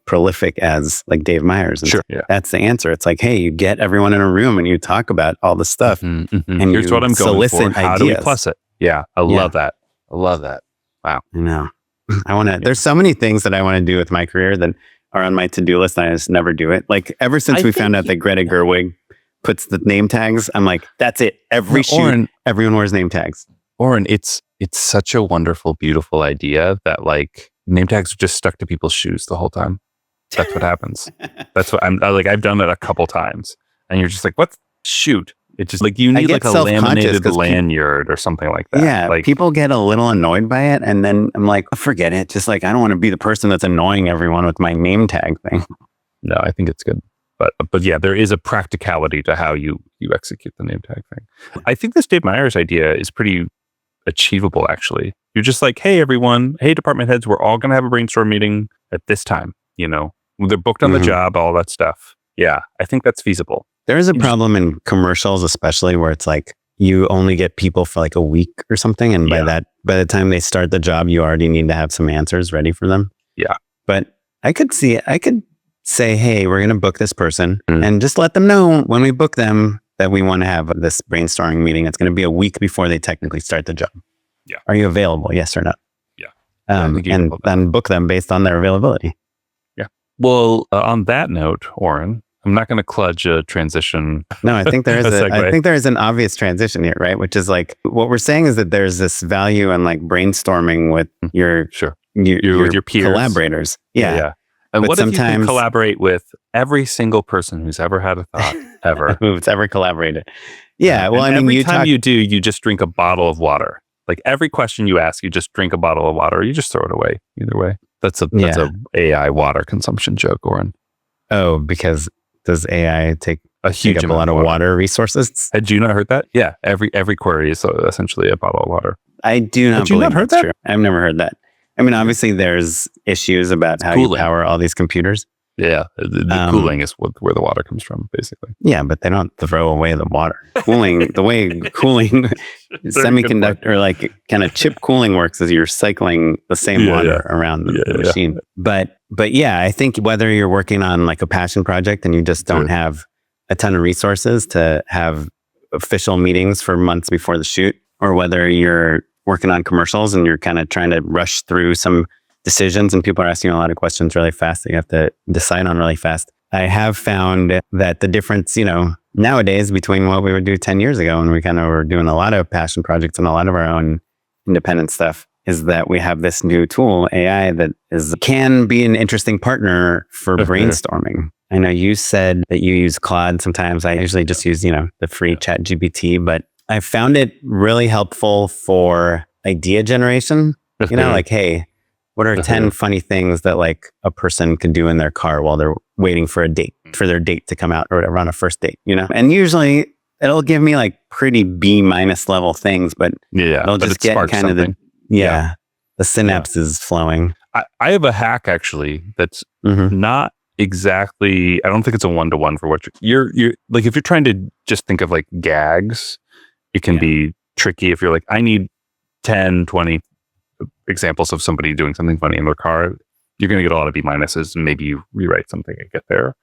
Speaker 1: prolific as like Dave Meyers? And that's the answer. It's like, hey, you get everyone in a room and you talk about all the stuff. And
Speaker 2: here's what I'm going for. How do we plus it? Yeah. I love that. Wow.
Speaker 1: I know. There's so many things that I want to do with my career that are on my to-do list, and I just never do it. Like ever since we found out that Greta Gerwig puts the name tags, I'm like, that's it. Every shoot, everyone wears name tags.
Speaker 2: Oren, it's such a wonderful, beautiful idea that like name tags are just stuck to people's shoes the whole time. That's what happens. That's what I've done it a couple times, and you're just like, what? Shoot. It's just like, you need like a laminated lanyard or something like that.
Speaker 1: Yeah.
Speaker 2: Like,
Speaker 1: people get a little annoyed by it. And then I'm like, forget it. Just like, I don't want to be the person that's annoying everyone with my name tag thing.
Speaker 2: No, I think it's good. But yeah, there is a practicality to how you execute the name tag thing. I think this Dave Meyers idea is pretty achievable, actually. You're just like, hey, everyone, hey, department heads, we're all going to have a brainstorm meeting at this time. They're booked on the job, all that stuff. Yeah, I think that's feasible.
Speaker 1: There is a problem in commercials, especially where it's like you only get people for like a week or something. And by the time they start the job, you already need to have some answers ready for them.
Speaker 2: Yeah.
Speaker 1: But I could say, hey, we're going to book this person and just let them know when we book them that we want to have this brainstorming meeting. It's going to be a week before they technically start the job.
Speaker 2: Yeah.
Speaker 1: Are you available? Yes or no?
Speaker 2: Yeah.
Speaker 1: And then book them based on their availability.
Speaker 2: Yeah. Well, on that note, Oren, I'm not going to kludge a transition.
Speaker 1: No, I think there is I think there is an obvious transition here, right? Which is like what we're saying is that there's this value in like brainstorming with your
Speaker 2: with your peers,
Speaker 1: collaborators. Yeah.
Speaker 2: And
Speaker 1: but
Speaker 2: what if you
Speaker 1: sometimes
Speaker 2: can collaborate with every single person who's ever had a thought ever,
Speaker 1: who's ever collaborated? Yeah. Well,
Speaker 2: and every time you do, you just drink a bottle of water. Like every question you ask, you just drink a bottle of water. Or you just throw it away. Either way, that's a AI water consumption joke, Oren.
Speaker 1: Oh, because does AI take
Speaker 2: up
Speaker 1: a lot of water resources?
Speaker 2: Had you not heard that? Yeah, every query is essentially a bottle of water.
Speaker 1: I do not.
Speaker 2: Had you
Speaker 1: believe
Speaker 2: not heard
Speaker 1: that's
Speaker 2: that?
Speaker 1: True. I've never heard that. I mean, obviously, there's issues about how you power all these computers.
Speaker 2: Yeah, the cooling is where the water comes from, basically.
Speaker 1: Yeah, but they don't throw away the water. Cooling, the way cooling semiconductor or like kind of chip cooling works is you're cycling the same water around the machine. But yeah, I think whether you're working on like a passion project and you just don't have a ton of resources to have official meetings for months before the shoot, or whether you're working on commercials and you're kind of trying to rush through some decisions and people are asking a lot of questions really fast that you have to decide on really fast. I have found that the difference, nowadays between what we would do 10 years ago when we kind of were doing a lot of passion projects and a lot of our own independent stuff is that we have this new tool, AI, that can be an interesting partner for brainstorming. I know you said that you use Claude sometimes. I usually just use, the free chat GPT, but I found it really helpful for idea generation. Like, hey, what are 10 funny things that like a person could do in their car while they're waiting for their date to come out or whatever on a first date, And usually it'll give me like pretty B- level things, but it'll just get kind of the synapses flowing.
Speaker 2: I have a hack actually that's not exactly, I don't think it's a one-to-one for what you're like, if you're trying to just think of like gags, it can be tricky if you're like, I need 10, 20 examples of somebody doing something funny in their car. You're going to get a lot of B- and maybe you rewrite something and get there.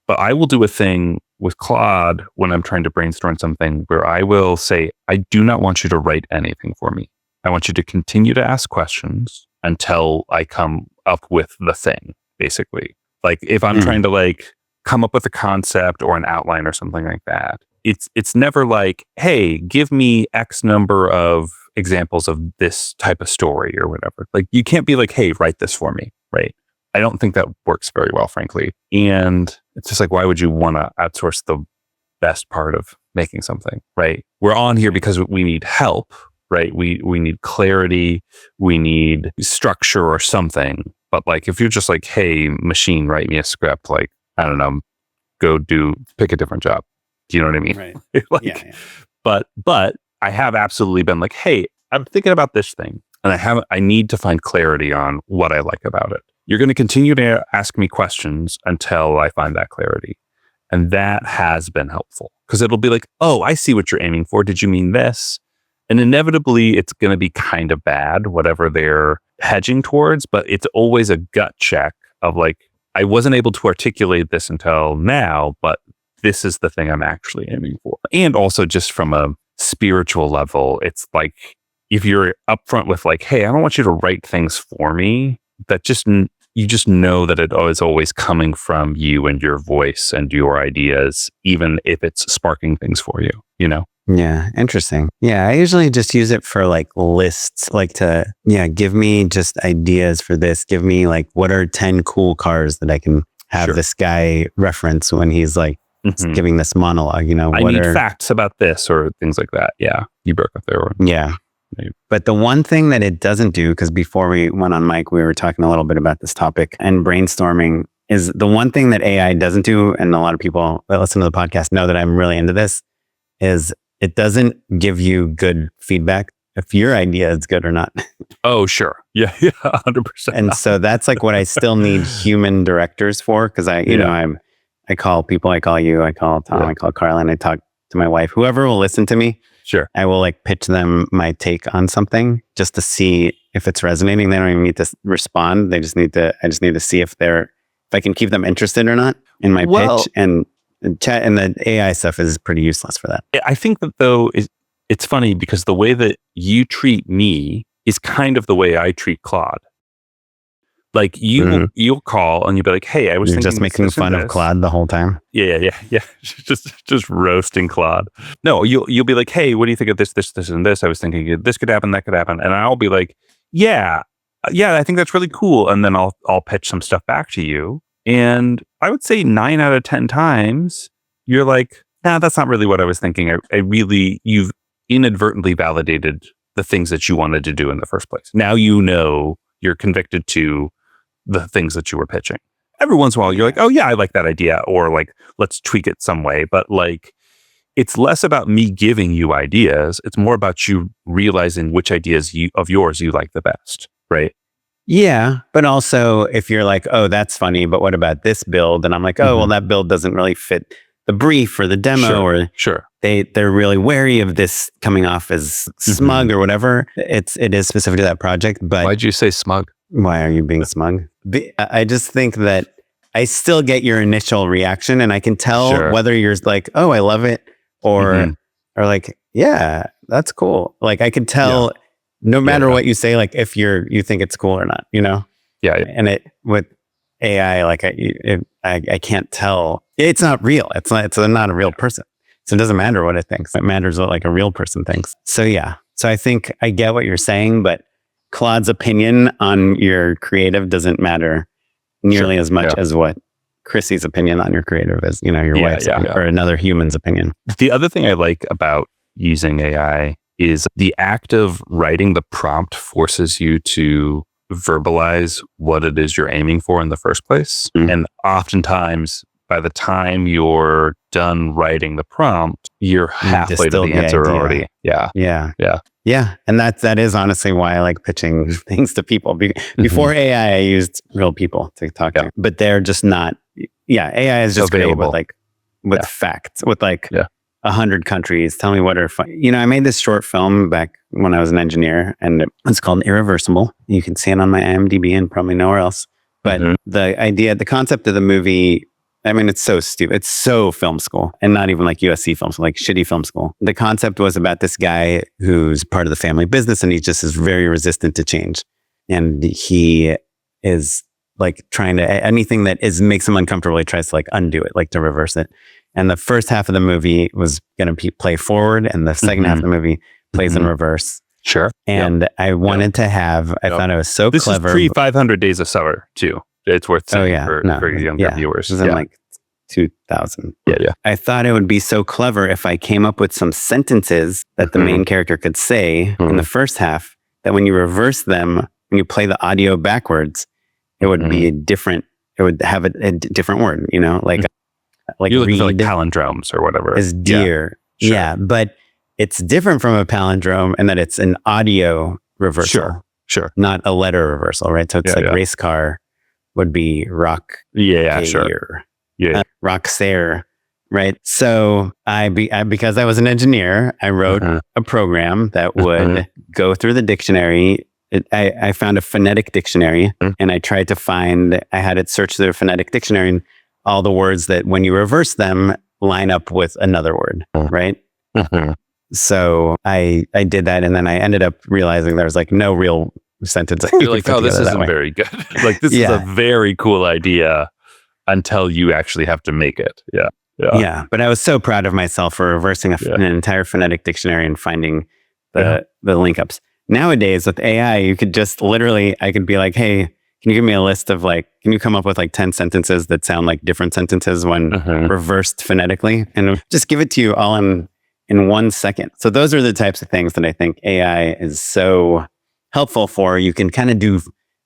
Speaker 2: But I will do a thing with Claude when I'm trying to brainstorm something where I will say, I do not want you to write anything for me. I want you to continue to ask questions until I come up with the thing, basically. Like if I'm trying to like come up with a concept or an outline or something like that, it's never like, hey, give me X number of examples of this type of story or whatever. Like you can't be like, hey, write this for me, right? I don't think that works very well, frankly. And it's just like, why would you want to outsource the best part of making something, right? We're on here because we need help, right? We need clarity, we need structure or something. But like, if you're just like, hey, machine, write me a script, like, I don't know, pick a different job. Do you know what I mean?
Speaker 1: Right.
Speaker 2: Like, but I have absolutely been like, hey, I'm thinking about this thing and I need to find clarity on what I like about it. You're going to continue to ask me questions until I find that clarity. And that has been helpful because it'll be like, oh, I see what you're aiming for. Did you mean this? And inevitably it's going to be kind of bad, whatever they're hedging towards, but it's always a gut check of like, I wasn't able to articulate this until now, but this is the thing I'm actually aiming for. And also just from a spiritual level, it's like, if you're upfront with like, hey, I don't want you to write things for me, that you just know that it is always coming from you and your voice and your ideas, even if it's sparking things for you,
Speaker 1: Yeah, interesting. Yeah, I usually just use it for like lists, like to, give me just ideas for this. Give me like, what are 10 cool cars that I can have this guy reference when he's like giving this monologue,
Speaker 2: I need facts about this or things like that. Yeah, you broke up there.
Speaker 1: Yeah. But the one thing that it doesn't do, because before we went on mic, we were talking a little bit about this topic and brainstorming, is the one thing that AI doesn't do, and a lot of people that listen to the podcast know that I'm really into this, is it doesn't give you good feedback if your idea is good or not.
Speaker 2: Oh, sure. Yeah, 100%.
Speaker 1: And so that's like what I still need human directors for, because I'm I call people, I call you, I call Tom,
Speaker 2: Yeah.
Speaker 1: I call Carlin, I talk to my wife, whoever will listen to me.
Speaker 2: Sure.
Speaker 1: I will like pitch them my take on something just to see if it's resonating. They don't even need to respond. I just need to see if I can keep them interested or not in my pitch. And chat and the AI stuff is pretty useless for that.
Speaker 2: I think that though, it's funny because the way that you treat me is kind of the way I treat Claude. Like you'll call and you'll be like, "Hey, I was
Speaker 1: You're
Speaker 2: thinking
Speaker 1: just making fun of Claude the whole time."
Speaker 2: Yeah. just roasting Claude. No, you'll be like, "Hey, what do you think of this, and this? I was thinking this could happen, that could happen," and I'll be like, "Yeah, I think that's really cool." And then I'll pitch some stuff back to you, and I would say 9 out of 10 times you're like, "Nah, that's not really what I was thinking. You've inadvertently validated the things that you wanted to do in the first place. Now you're convicted to the things that you were pitching." Every once in a while, you're like, "Oh yeah, I like that idea," or like, "Let's tweak it some way." But like, it's less about me giving you ideas. It's more about you realizing which ideas of yours you like the best, right?
Speaker 1: Yeah, but also if you're like, "Oh, that's funny, but what about this build?" And I'm like, "Oh, well, that build doesn't really fit the brief or the demo, or they're really wary of this coming off as smug or whatever." It is specific to that project. But
Speaker 2: why'd you say smug?
Speaker 1: Why are you being smug? I just think that I still get your initial reaction, and I can tell whether you're like, "Oh, I love it," or like, "Yeah, that's cool." Like I can tell no matter what you say, like if you think it's cool or not, you know?
Speaker 2: Yeah.
Speaker 1: And it with AI, like I can't tell. It's not real. It's not a real person. So it doesn't matter what it thinks. It matters what like a real person thinks. So yeah. So I think I get what you're saying, but Claude's opinion on your creative doesn't matter nearly as much as what Chrissy's opinion on your creative is, your wife's or another human's opinion.
Speaker 2: The other thing I like about using AI is the act of writing the prompt forces you to verbalize what it is you're aiming for in the first place. And oftentimes, by the time you're done writing the prompt, you're halfway to the answer already. Yeah.
Speaker 1: And that is honestly why I like pitching things to people. Before AI, I used real people to talk to, but they're just not. Yeah, AI is just great with facts, with 100 countries. Tell me what are fun. I made this short film back when I was an engineer, and it's called Irreversible. You can see it on my IMDb and probably nowhere else. But the concept of the movie, I mean, it's so stupid. It's so film school, and not even like USC film school, like shitty film school. The concept was about this guy who's part of the family business, and he just is very resistant to change. And he is like trying to, anything that makes him uncomfortable, he tries to like undo it, like to reverse it. And the first half of the movie was going to play forward, and the second half of the movie plays in reverse.
Speaker 2: Sure.
Speaker 1: And I wanted to have, I thought it was so clever.
Speaker 2: This is pre-500 Days of Summer, too. It's worth saying for younger viewers.
Speaker 1: This is in like 2000.
Speaker 2: Yeah.
Speaker 1: I thought it would be so clever if I came up with some sentences that the main character could say in the first half, that when you reverse them, when you play the audio backwards, it would be different. It would have a different word, like
Speaker 2: you're looking for like palindromes or whatever.
Speaker 1: Is deer. Yeah, but it's different from a palindrome in that it's an audio reversal.
Speaker 2: Sure.
Speaker 1: Not a letter reversal, right? So it's race car would be rock.
Speaker 2: Sure.
Speaker 1: Roxair, right? So because I was an engineer, I wrote a program that would go through the dictionary. I found a phonetic dictionary, and I tried to I had it search the phonetic dictionary and all the words that when you reverse them line up with another word, right? So I did that, and then I ended up realizing there was like no real sentence.
Speaker 2: You're like, oh, this isn't very good. Like this is a very cool idea until you actually have to make it. Yeah.
Speaker 1: But I was so proud of myself for reversing an entire phonetic dictionary and finding the link ups. Nowadays with AI, you could just I could be like, hey, can you give me a list of can you come up with 10 sentences that sound like different sentences when reversed phonetically, and just give it to you all in 1 second. So those are the types of things that I think AI is so helpful for. You can kind of do,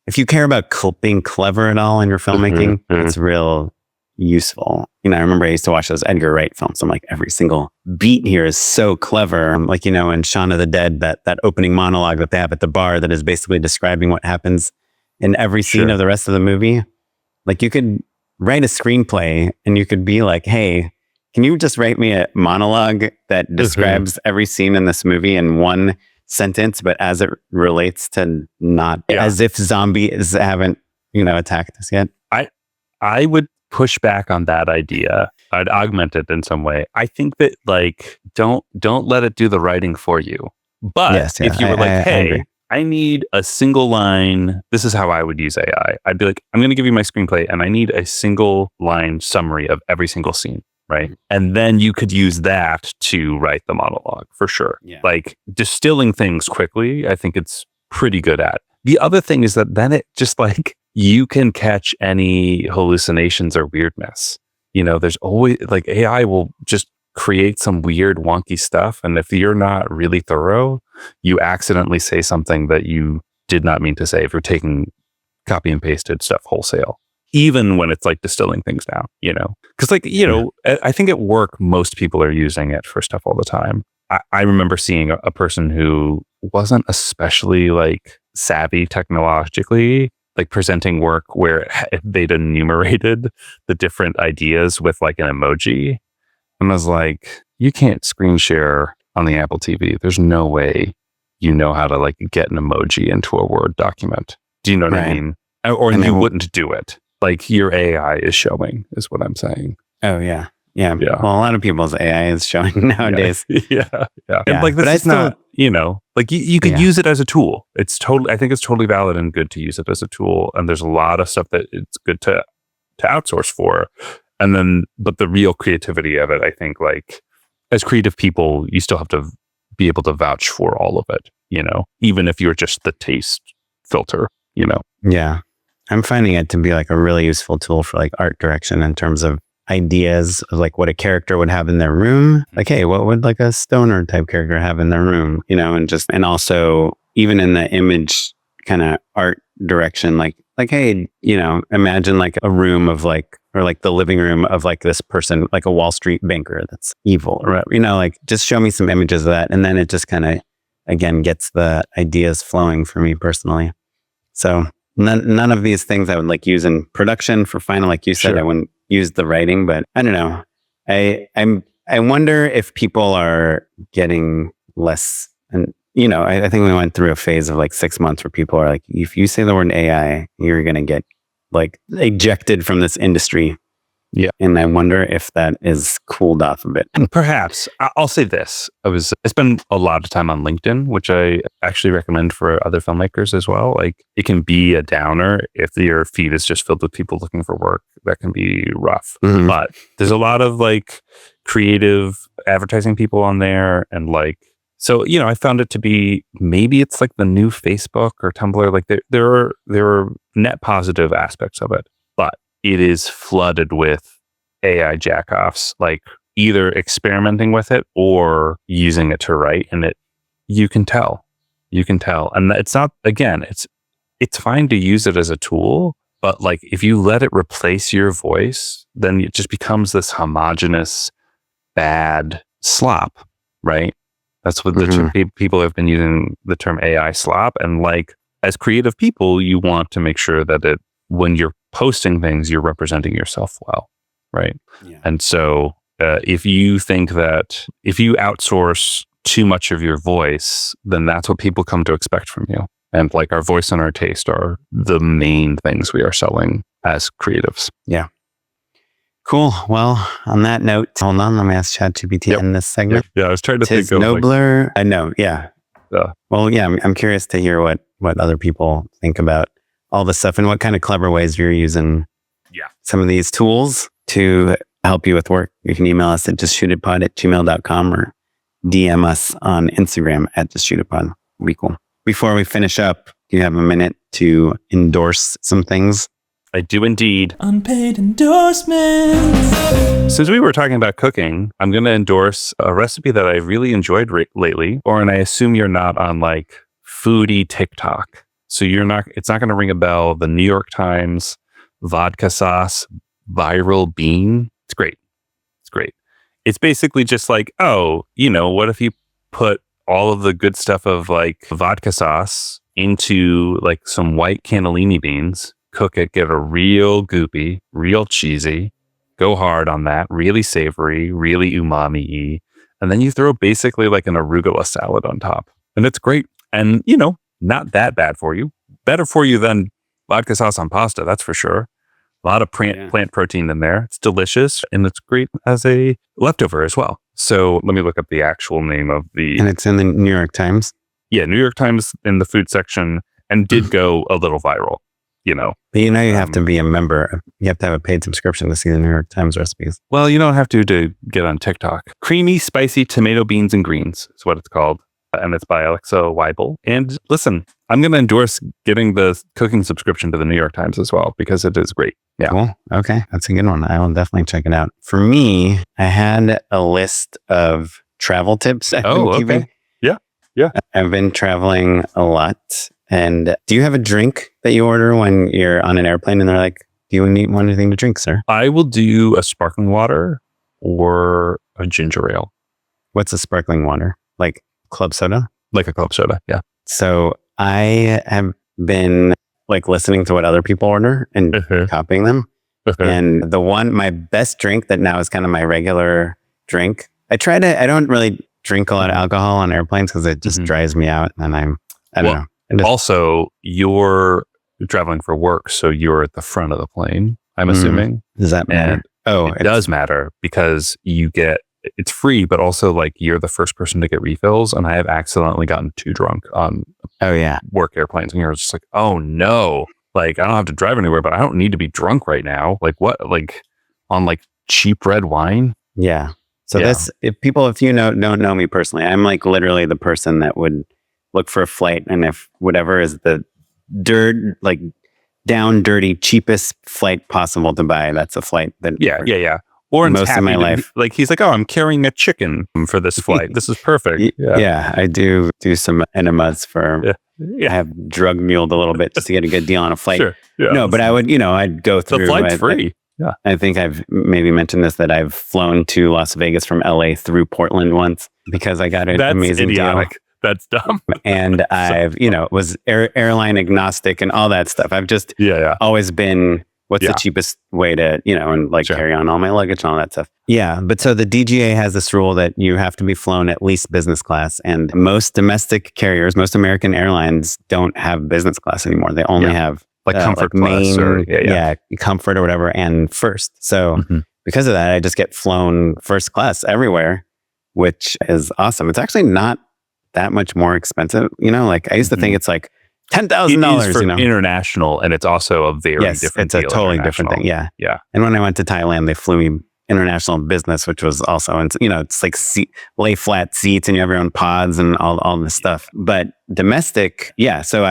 Speaker 1: if you care about being clever at all in your filmmaking, it's real useful. I remember I used to watch those Edgar Wright films. I'm like, every single beat here is so clever. Like, in Shaun of the Dead, that opening monologue that they have at the bar that is basically describing what happens in every scene of the rest of the movie. Like you could write a screenplay and you could be like, hey, can you just write me a monologue that describes every scene in this movie in one sentence, but as it relates to not as if zombies haven't, attacked us yet?
Speaker 2: I would push back on that idea. I'd augment it in some way. I think that don't let it do the writing for you. But if you were hey, I need a single line. This is how I would use AI. I'd be like, I'm going to give you my screenplay and I need a single line summary of every single scene. Right. And then you could use that to write the monologue for sure.
Speaker 1: Yeah.
Speaker 2: Like distilling things quickly, I think it's pretty good at. The other thing is that then it just you can catch any hallucinations or weirdness. There's always AI will just create some weird wonky stuff. And if you're not really thorough, you accidentally say something that you did not mean to say if you're taking copy and pasted stuff wholesale, even when it's distilling things down, because I think at work, most people are using it for stuff all the time. I remember seeing a person who wasn't especially savvy technologically, presenting work where they'd enumerated the different ideas with an emoji. And I was like, you can't screen share on the Apple TV. There's no way you know how to get an emoji into a Word document. Do you know what I mean? Or you wouldn't do it. Your AI is showing, is what I'm saying.
Speaker 1: Oh, yeah. Yeah. Well, a lot of people's AI is showing nowadays.
Speaker 2: Yeah. And this is not, you could use it as a tool. I think it's totally valid and good to use it as a tool. And there's a lot of stuff that it's good to outsource for. And then, but the real creativity of it, I think as creative people, you still have to be able to vouch for all of it, even if you're just the taste filter,
Speaker 1: Yeah. I'm finding it to be a really useful tool for art direction in terms of ideas of what a character would have in their room. Hey, what would a stoner type character have in their room? And also even in the image kind of art direction, hey, imagine a room of or the living room of this person, a Wall Street banker that's evil, or just show me some images of that. And then it just kind of, again, gets the ideas flowing for me personally. So none of these things I would use in production for final, like you said, I wouldn't use the writing, but I don't know. I wonder if people are getting less, and I think we went through a phase of 6 months where people are if you say the word AI, you're going to get ejected from this industry.
Speaker 2: Yeah.
Speaker 1: And I wonder if that is cooled off a bit.
Speaker 2: Perhaps. I'll say this. I spend a lot of time on LinkedIn, which I actually recommend for other filmmakers as well. It can be a downer if your feed is just filled with people looking for work. That can be rough. Mm-hmm. But there's a lot of creative advertising people on there. And so, I found it to be, maybe it's the new Facebook or Tumblr. There are net positive aspects of it, but it is flooded with AI jackoffs, either experimenting with it or using it to write. And you can tell. And it's not, again, it's fine to use it as a tool, but if you let it replace your voice, then it just becomes this homogenous, bad slop, right? That's what people have been using the term AI slop. And as creative people, you want to make sure that when you're posting things, you're representing yourself well, right? Yeah. And so if you think that if you outsource too much of your voice, then that's what people come to expect from you. And our voice and our taste are the main things we are selling as creatives.
Speaker 1: Yeah. Cool. Well, on that note, hold on, let me ask ChatGPT in this segment.
Speaker 2: Yeah, I was trying to
Speaker 1: think of nobler. I know. Yeah. Well, yeah, I'm curious to hear what other people think about all this stuff and what kind of clever ways you're using some of these tools to help you with work. You can email us at justshootitpod@gmail.com or DM us on Instagram at justshootitpod. Be cool. Before we finish up, do you have a minute to endorse some things?
Speaker 2: I do indeed.
Speaker 3: Unpaid endorsements.
Speaker 2: Since we were talking about cooking, I'm going to endorse a recipe that I really enjoyed lately. Oren, I assume you're not on foodie TikTok. So it's not going to ring a bell. The New York Times vodka sauce viral bean. It's great. It's basically just what if you put all of the good stuff of vodka sauce into some white cannellini beans, cook it, get it real goopy, real cheesy, go hard on that, really savory, really umami-y. And then you throw basically like an arugula salad on top. And it's great. And, not that bad for you. Better for you than vodka sauce on pasta, that's for sure. A lot of plant protein in there. It's delicious. And it's great as a leftover as well. So let me look up the actual name of the...
Speaker 1: And it's in the New York Times?
Speaker 2: Yeah, New York Times in the food section, and did go a little viral,
Speaker 1: But you have to be a member. You have to have a paid subscription to see the New York Times recipes.
Speaker 2: Well, you don't have to get on TikTok. Creamy, spicy tomato, beans, and greens is what it's called. And it's by Alexa Weibel. And listen, I'm going to endorse getting the cooking subscription to the New York Times as well, because it is great. Yeah.
Speaker 1: Cool. Okay. That's a good one. I will definitely check it out. For me, I had a list of travel tips I've been keeping.
Speaker 2: Okay. Yeah.
Speaker 1: I've been traveling a lot. And do you have a drink that you order when you're on an airplane and they're like, do you want anything to drink, sir?
Speaker 2: I will do a sparkling water or a ginger ale.
Speaker 1: What's a sparkling water? Like club soda?
Speaker 2: Like a club soda, yeah.
Speaker 1: So I have been like listening to what other people order and copying them. And my best drink that now is kind of my regular drink. I don't really drink a lot of alcohol on airplanes because it just dries me out. And I don't know.
Speaker 2: Also, you're traveling for work, so you're at the front of the plane, I'm assuming.
Speaker 1: Does that matter?
Speaker 2: It does matter because it's free, but also like you're the first person to get refills. And I have accidentally gotten too drunk on work airplanes. And you're just like, oh no, like I don't have to drive anywhere, but I don't need to be drunk right now. Like what? Like on like cheap red wine?
Speaker 1: Yeah. So if you don't know me personally, I'm like literally the person that would look for a flight, and if whatever is the down dirty cheapest flight possible to buy, that's a flight that
Speaker 2: Oren's
Speaker 1: most of my life.
Speaker 2: Like he's like, oh, I'm carrying a chicken for this flight. This is perfect.
Speaker 1: Yeah, I do some enemas for. I have drug muled a little bit just to get a good deal on a flight.
Speaker 2: Sure. Yeah.
Speaker 1: No, but I would, I'd go through.
Speaker 2: The flight's free. Yeah.
Speaker 1: I think I've maybe mentioned this, that I've flown to Las Vegas from LA through Portland once because I got an amazing deal.
Speaker 2: That's dumb.
Speaker 1: And I've, was airline agnostic and all that stuff. I've just always been, what's the cheapest way to, and like carry on all my luggage and all that stuff. Yeah. But so the DGA has this rule that you have to be flown at least business class. And most domestic carriers, most American airlines don't have business class anymore. They only have
Speaker 2: like comfort
Speaker 1: main,
Speaker 2: class or
Speaker 1: comfort or whatever, and first. So because of that, I just get flown first class everywhere, which is awesome. It's actually not that much more expensive. Like I used to think it's like $10,000
Speaker 2: for international, and it's also a very different.
Speaker 1: It's a totally different thing. Yeah. And when I went to Thailand, they flew me international business, which was also, and it's like lay flat seats and you have your own pods and all this stuff. But domestic, so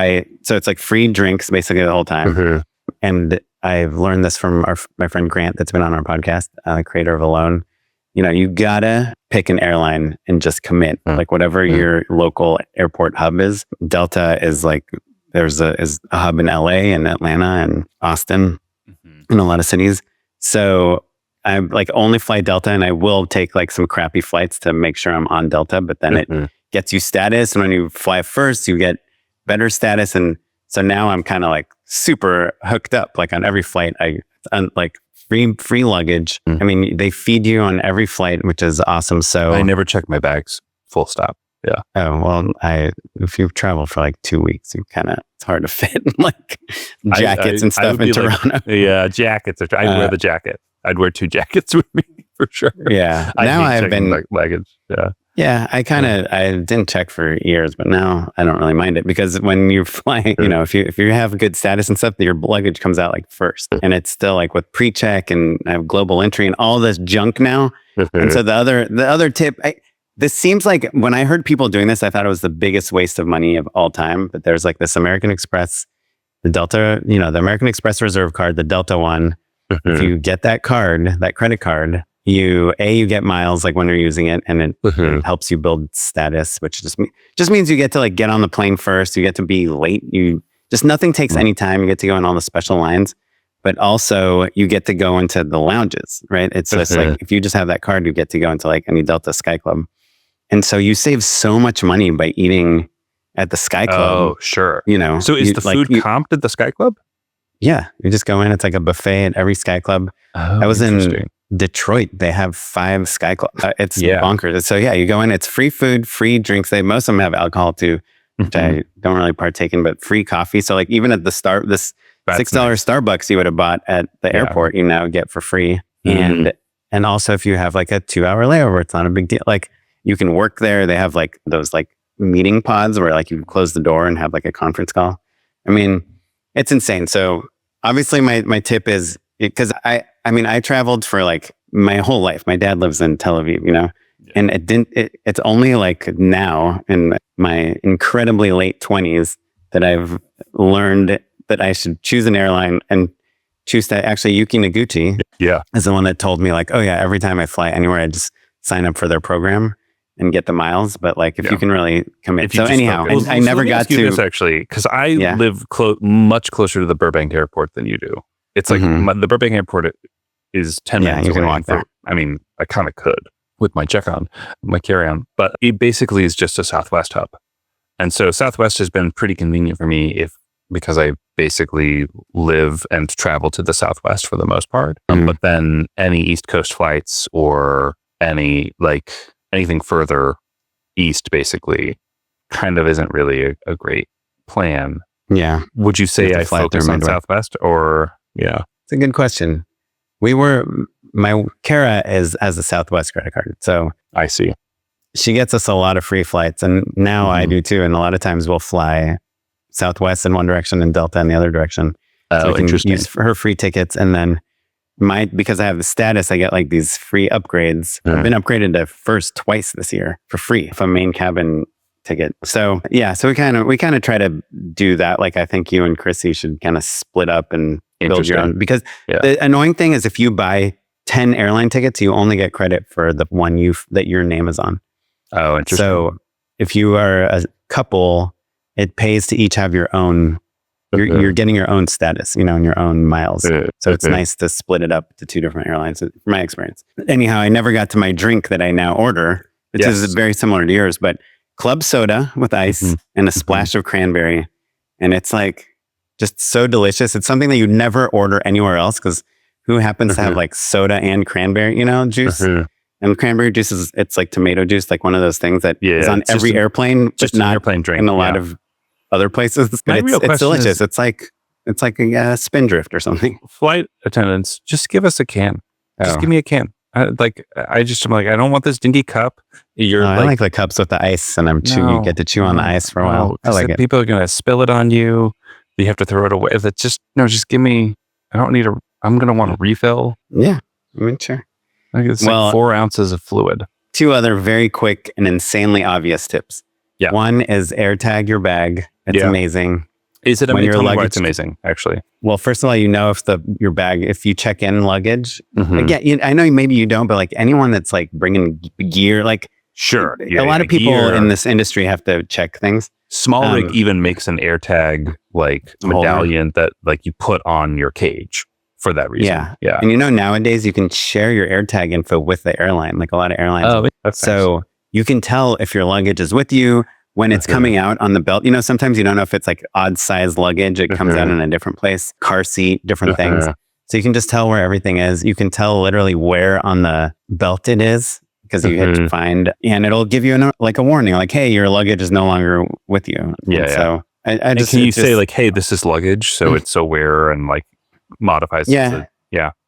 Speaker 1: it's like free drinks basically the whole time. And I've learned this from my friend Grant that's been on our podcast, creator of Alone. You gotta pick an airline and just commit, like whatever your local airport hub is. Delta is like, is a hub in LA and Atlanta and Austin and a lot of cities. So I like only fly Delta, and I will take like some crappy flights to make sure I'm on Delta, but then it gets you status. And when you fly first, you get better status. And so now I'm kind of like super hooked up, like on every flight, like free luggage. I mean, they feed you on every flight, which is awesome. So
Speaker 2: I never check my bags, full stop. Yeah.
Speaker 1: Oh, well, if you've traveled for like 2 weeks, it's hard to fit like jackets and stuff in Toronto.
Speaker 2: Like, jackets. I'd wear the jacket. I'd wear 2 jackets with me for sure.
Speaker 1: Yeah. Now I've been
Speaker 2: like luggage. Yeah.
Speaker 1: Yeah. I didn't check for years, but now I don't really mind it, because when you're flying, if you have good status and stuff, your luggage comes out like first, and it's still like with pre-check, and I have global entry and all this junk now. And so the other tip, this seems like when I heard people doing this, I thought it was the biggest waste of money of all time. But there's like this American Express, the Delta, the American Express Reserve card, the Delta one. If you get that credit card, you get miles like when you're using it, and it helps you build status, which just means you get to like get on the plane first. You get to be late. Nothing takes any time. You get to go in all the special lines, but also you get to go into the lounges, right? It's just like, if you just have that card, you get to go into like any Delta Sky Club. And so you save so much money by eating at the Sky Club.
Speaker 2: Oh, sure. So is the food comped at the Sky Club?
Speaker 1: Yeah, you just go in. It's like a buffet at every Sky Club.
Speaker 2: Oh,
Speaker 1: I was in
Speaker 2: interesting.
Speaker 1: Detroit. They have 5 Sky Club. It's
Speaker 2: Yeah.
Speaker 1: bonkers. So yeah, you go in. It's free food, free drinks. Most of them have alcohol too, which I don't really partake in, but free coffee. So like even at this $6
Speaker 2: Nice.
Speaker 1: Starbucks you would have bought at the airport, you now get for free. And also if you have like a 2-hour layover, it's not a big deal. Like you can work there. They have like those like meeting pods where like you close the door and have like a conference call. I mean, it's insane. So obviously my tip is, because I traveled for like my whole life. My dad lives in Tel Aviv, and it's only like now in my incredibly late 20s that I've learned that I should choose an airline and choose to actually Yuki Noguchi is the one that told me like, oh yeah, every time I fly anywhere, I just sign up for their program and get the miles. But like, if you can really commit. So anyhow, I never got to
Speaker 2: this actually, because I live much closer to the Burbank airport than you do. It's like the Burbank airport is 10 minutes
Speaker 1: you
Speaker 2: away.
Speaker 1: can walk there.
Speaker 2: I mean, I kind of could with my my carry-on, but it basically is just a Southwest hub. And so Southwest has been pretty convenient for me because I basically live and travel to the Southwest for the most part. But then any East Coast flights or anything further east basically kind of isn't really a great plan.
Speaker 1: Yeah.
Speaker 2: Would you say I focus on Southwest or? Yeah.
Speaker 1: It's a good question. My Kara has a Southwest credit card. So
Speaker 2: I see.
Speaker 1: She gets us a lot of free flights, and now I do too. And a lot of times we'll fly Southwest in one direction and Delta in the other direction. So we can use her free tickets. And then because I have the status, I get like these free upgrades. I've been upgraded to first twice this year for free, a main cabin ticket. So yeah, so we kind of try to do that. Like I think you and Chrissy should kind of split up and build your own. Because the annoying thing is if you buy 10 airline tickets, you only get credit for the one that your name is on.
Speaker 2: Oh, interesting.
Speaker 1: So if you are a couple, it pays to each have your own. You're getting your own status, and your own miles. So it's nice to split it up to 2 different airlines, from my experience. Anyhow, I never got to my drink that I now order, which is very similar to yours, but club soda with ice and a splash of cranberry. And it's like just so delicious. It's something that you never order anywhere else because who happens to have like soda and cranberry, juice? And cranberry juice it's like tomato juice, like one of those things that is on every airplane, but not
Speaker 2: airplane drink
Speaker 1: in a lot of other places. But it's delicious. It's like a spindrift or something.
Speaker 2: Flight attendants, just give us a can. Just give me a can. I'm like, I don't want this dinky cup.
Speaker 1: I like the cups with the ice, and you get to chew on the ice for a while. I like it.
Speaker 2: People are gonna spill it on you. You have to throw it away. That's just give me. I don't need I'm gonna want a refill.
Speaker 1: Yeah, I mean, sure.
Speaker 2: It's like 4 ounces of fluid.
Speaker 1: 2 other very quick and insanely obvious tips. Yeah. One is AirTag your bag. It's amazing.
Speaker 2: Is it amazing? Tell me why it's amazing, actually.
Speaker 1: Well, first of all, if your bag, if you check in luggage, again, I know maybe you don't, but like anyone that's like bringing gear, like
Speaker 2: sure,
Speaker 1: a lot of people in this industry have to check things.
Speaker 2: Small Rig even makes an AirTag like medallion that like you put on your cage for that reason. Yeah.
Speaker 1: And nowadays you can share your AirTag info with the airline, like a lot of airlines.
Speaker 2: Oh, that's
Speaker 1: so nice. You can tell if your luggage is with you when it's coming out on the belt. Sometimes you don't know if it's like odd size luggage. It comes out in a different place, car seat, different things. So you can just tell where everything is. You can tell literally where on the belt it is because you hit find, and it'll give you a warning, like, hey, your luggage is no longer with you. So I just
Speaker 2: can you say like, hey, this is luggage, so it's aware and like modifies.
Speaker 1: Yeah,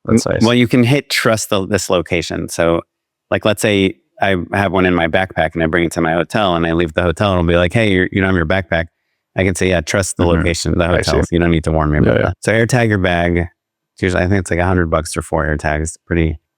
Speaker 2: that's nice.
Speaker 1: Well, you can hit trust this location. So like, let's say I have one in my backpack and I bring it to my hotel and I leave the hotel and it'll be like, hey, you don't have your backpack. I can say, trust the location of the hotels. You don't need to warn me about that. So AirTag your bag. Usually, I think it's like $100 for 4 AirTags.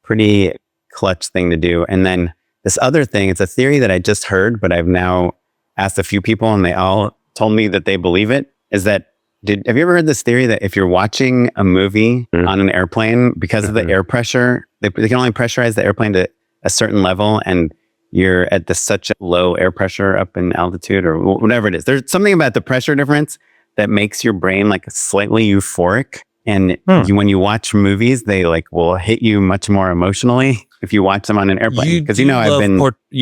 Speaker 1: Pretty clutch thing to do. And then this other thing, it's a theory that I just heard, but I've now asked a few people and they all told me that they believe it, is that have you ever heard this theory that if you're watching a movie on an airplane, because of the air pressure, they can only pressurize the airplane to a certain level, and you're at such a low air pressure up in altitude or whatever it is. There's something about the pressure difference that makes your brain like slightly euphoric. And when you watch movies, they will hit you much more emotionally if you watch them on an airplane. Because you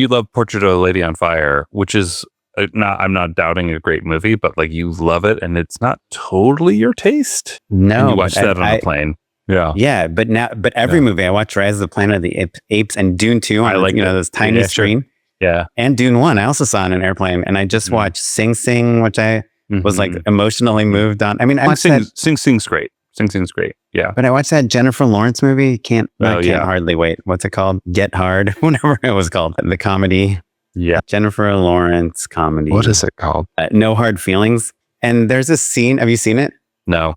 Speaker 1: love
Speaker 2: Portrait of a Lady on Fire, which is I'm not doubting a great movie, but like you love it and it's not totally your taste.
Speaker 1: No,
Speaker 2: and you watch that on the plane. Yeah.
Speaker 1: Yeah. But every movie I watch, Rise of the Planet of the Apes and Dune 2 on, this tiny screen.
Speaker 2: Sure. Yeah.
Speaker 1: And Dune 1, I also saw on an airplane. And I just watched Sing Sing, which I was like emotionally moved on. I mean,
Speaker 2: Sing Sing's great. Sing Sing's great. Yeah.
Speaker 1: But I watched that Jennifer Lawrence movie. Can't hardly wait. What's it called? Get Hard, whatever it was called. The comedy.
Speaker 2: Yeah.
Speaker 1: Jennifer Lawrence comedy.
Speaker 2: What is it called?
Speaker 1: No Hard Feelings. And there's a scene. Have you seen it?
Speaker 2: No.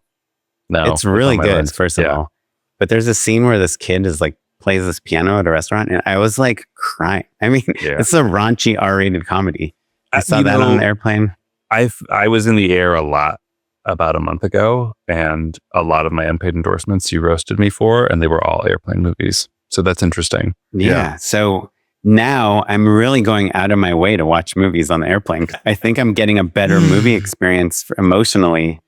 Speaker 1: It's really good, first of all. But there's a scene where this kid is like, plays this piano at a restaurant. And I was like crying. I mean, it's a raunchy R-rated comedy. I saw that on the airplane.
Speaker 2: I was in the air a lot about a month ago. And a lot of my unpaid endorsements you roasted me for. And they were all airplane movies. So that's interesting.
Speaker 1: Yeah. So now I'm really going out of my way to watch movies on the airplane. I think I'm getting a better movie experience emotionally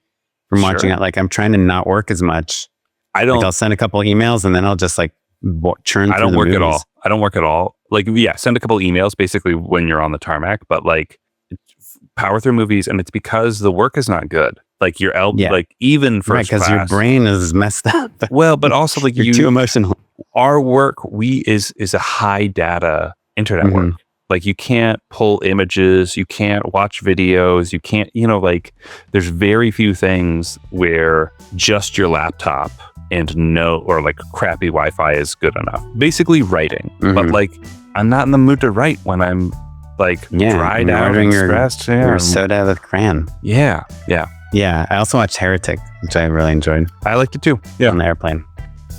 Speaker 1: from watching it. Like I'm trying to not work as much. I'll send a couple emails and then I'll just like churn through
Speaker 2: I don't
Speaker 1: the
Speaker 2: work
Speaker 1: movies.
Speaker 2: at all. I don't work at all. Like, send a couple emails basically when you're on the tarmac, but like power through movies. And it's because the work is not good. Like your like even first class.
Speaker 1: Because your brain is messed up.
Speaker 2: Well, but also like
Speaker 1: you're too emotional.
Speaker 2: Our work, is a high data internet work. Like you can't pull images, you can't watch videos, you can't, like there's very few things where just your laptop and or like crappy Wi-Fi is good enough. Basically writing. But like I'm not in the mood to write when I'm like dried out and stressed.
Speaker 1: Your soda with crayon.
Speaker 2: Yeah.
Speaker 1: I also watched Heretic, which I really enjoyed.
Speaker 2: I liked it too. Yeah.
Speaker 1: On the airplane.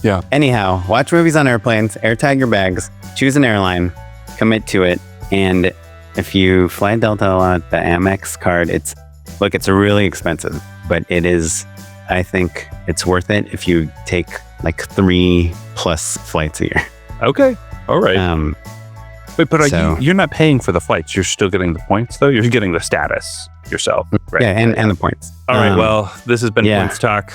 Speaker 2: Yeah.
Speaker 1: Anyhow, watch movies on airplanes, AirTag your bags, choose an airline, commit to it. And if you fly Delta a lot, the Amex card, it's really expensive, but it is, I think it's worth it if you take like 3+ flights a year.
Speaker 2: Okay. All right. Wait, but you're not paying for the flights. You're still getting the points though. You're getting the status yourself. Right?
Speaker 1: Yeah. And the points.
Speaker 2: All right. Well, this has been Points Talk.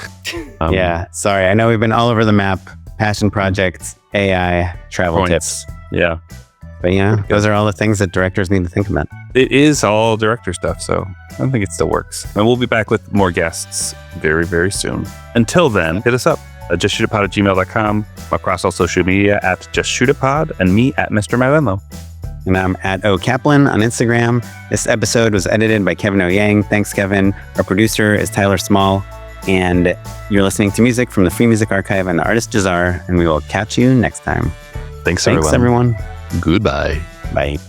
Speaker 1: Sorry. I know we've been all over the map. Passion projects, AI, travel tips.
Speaker 2: Yeah.
Speaker 1: But those are all the things that directors need to think about.
Speaker 2: It is all director stuff, so I think it still works. And we'll be back with more guests very, very soon. Until then, hit us up at justshootitpod@gmail.com, across all social media at justshootitpod, and me at Mr. Mavenlo.
Speaker 1: And I'm at O Kaplan on Instagram. This episode was edited by Kevin O. Yang. Thanks, Kevin. Our producer is Tyler Small. And you're listening to music from the Free Music Archive and the artist Jazar. And we will catch you next time.
Speaker 2: Thanks
Speaker 1: everyone.
Speaker 2: Goodbye.
Speaker 1: Bye.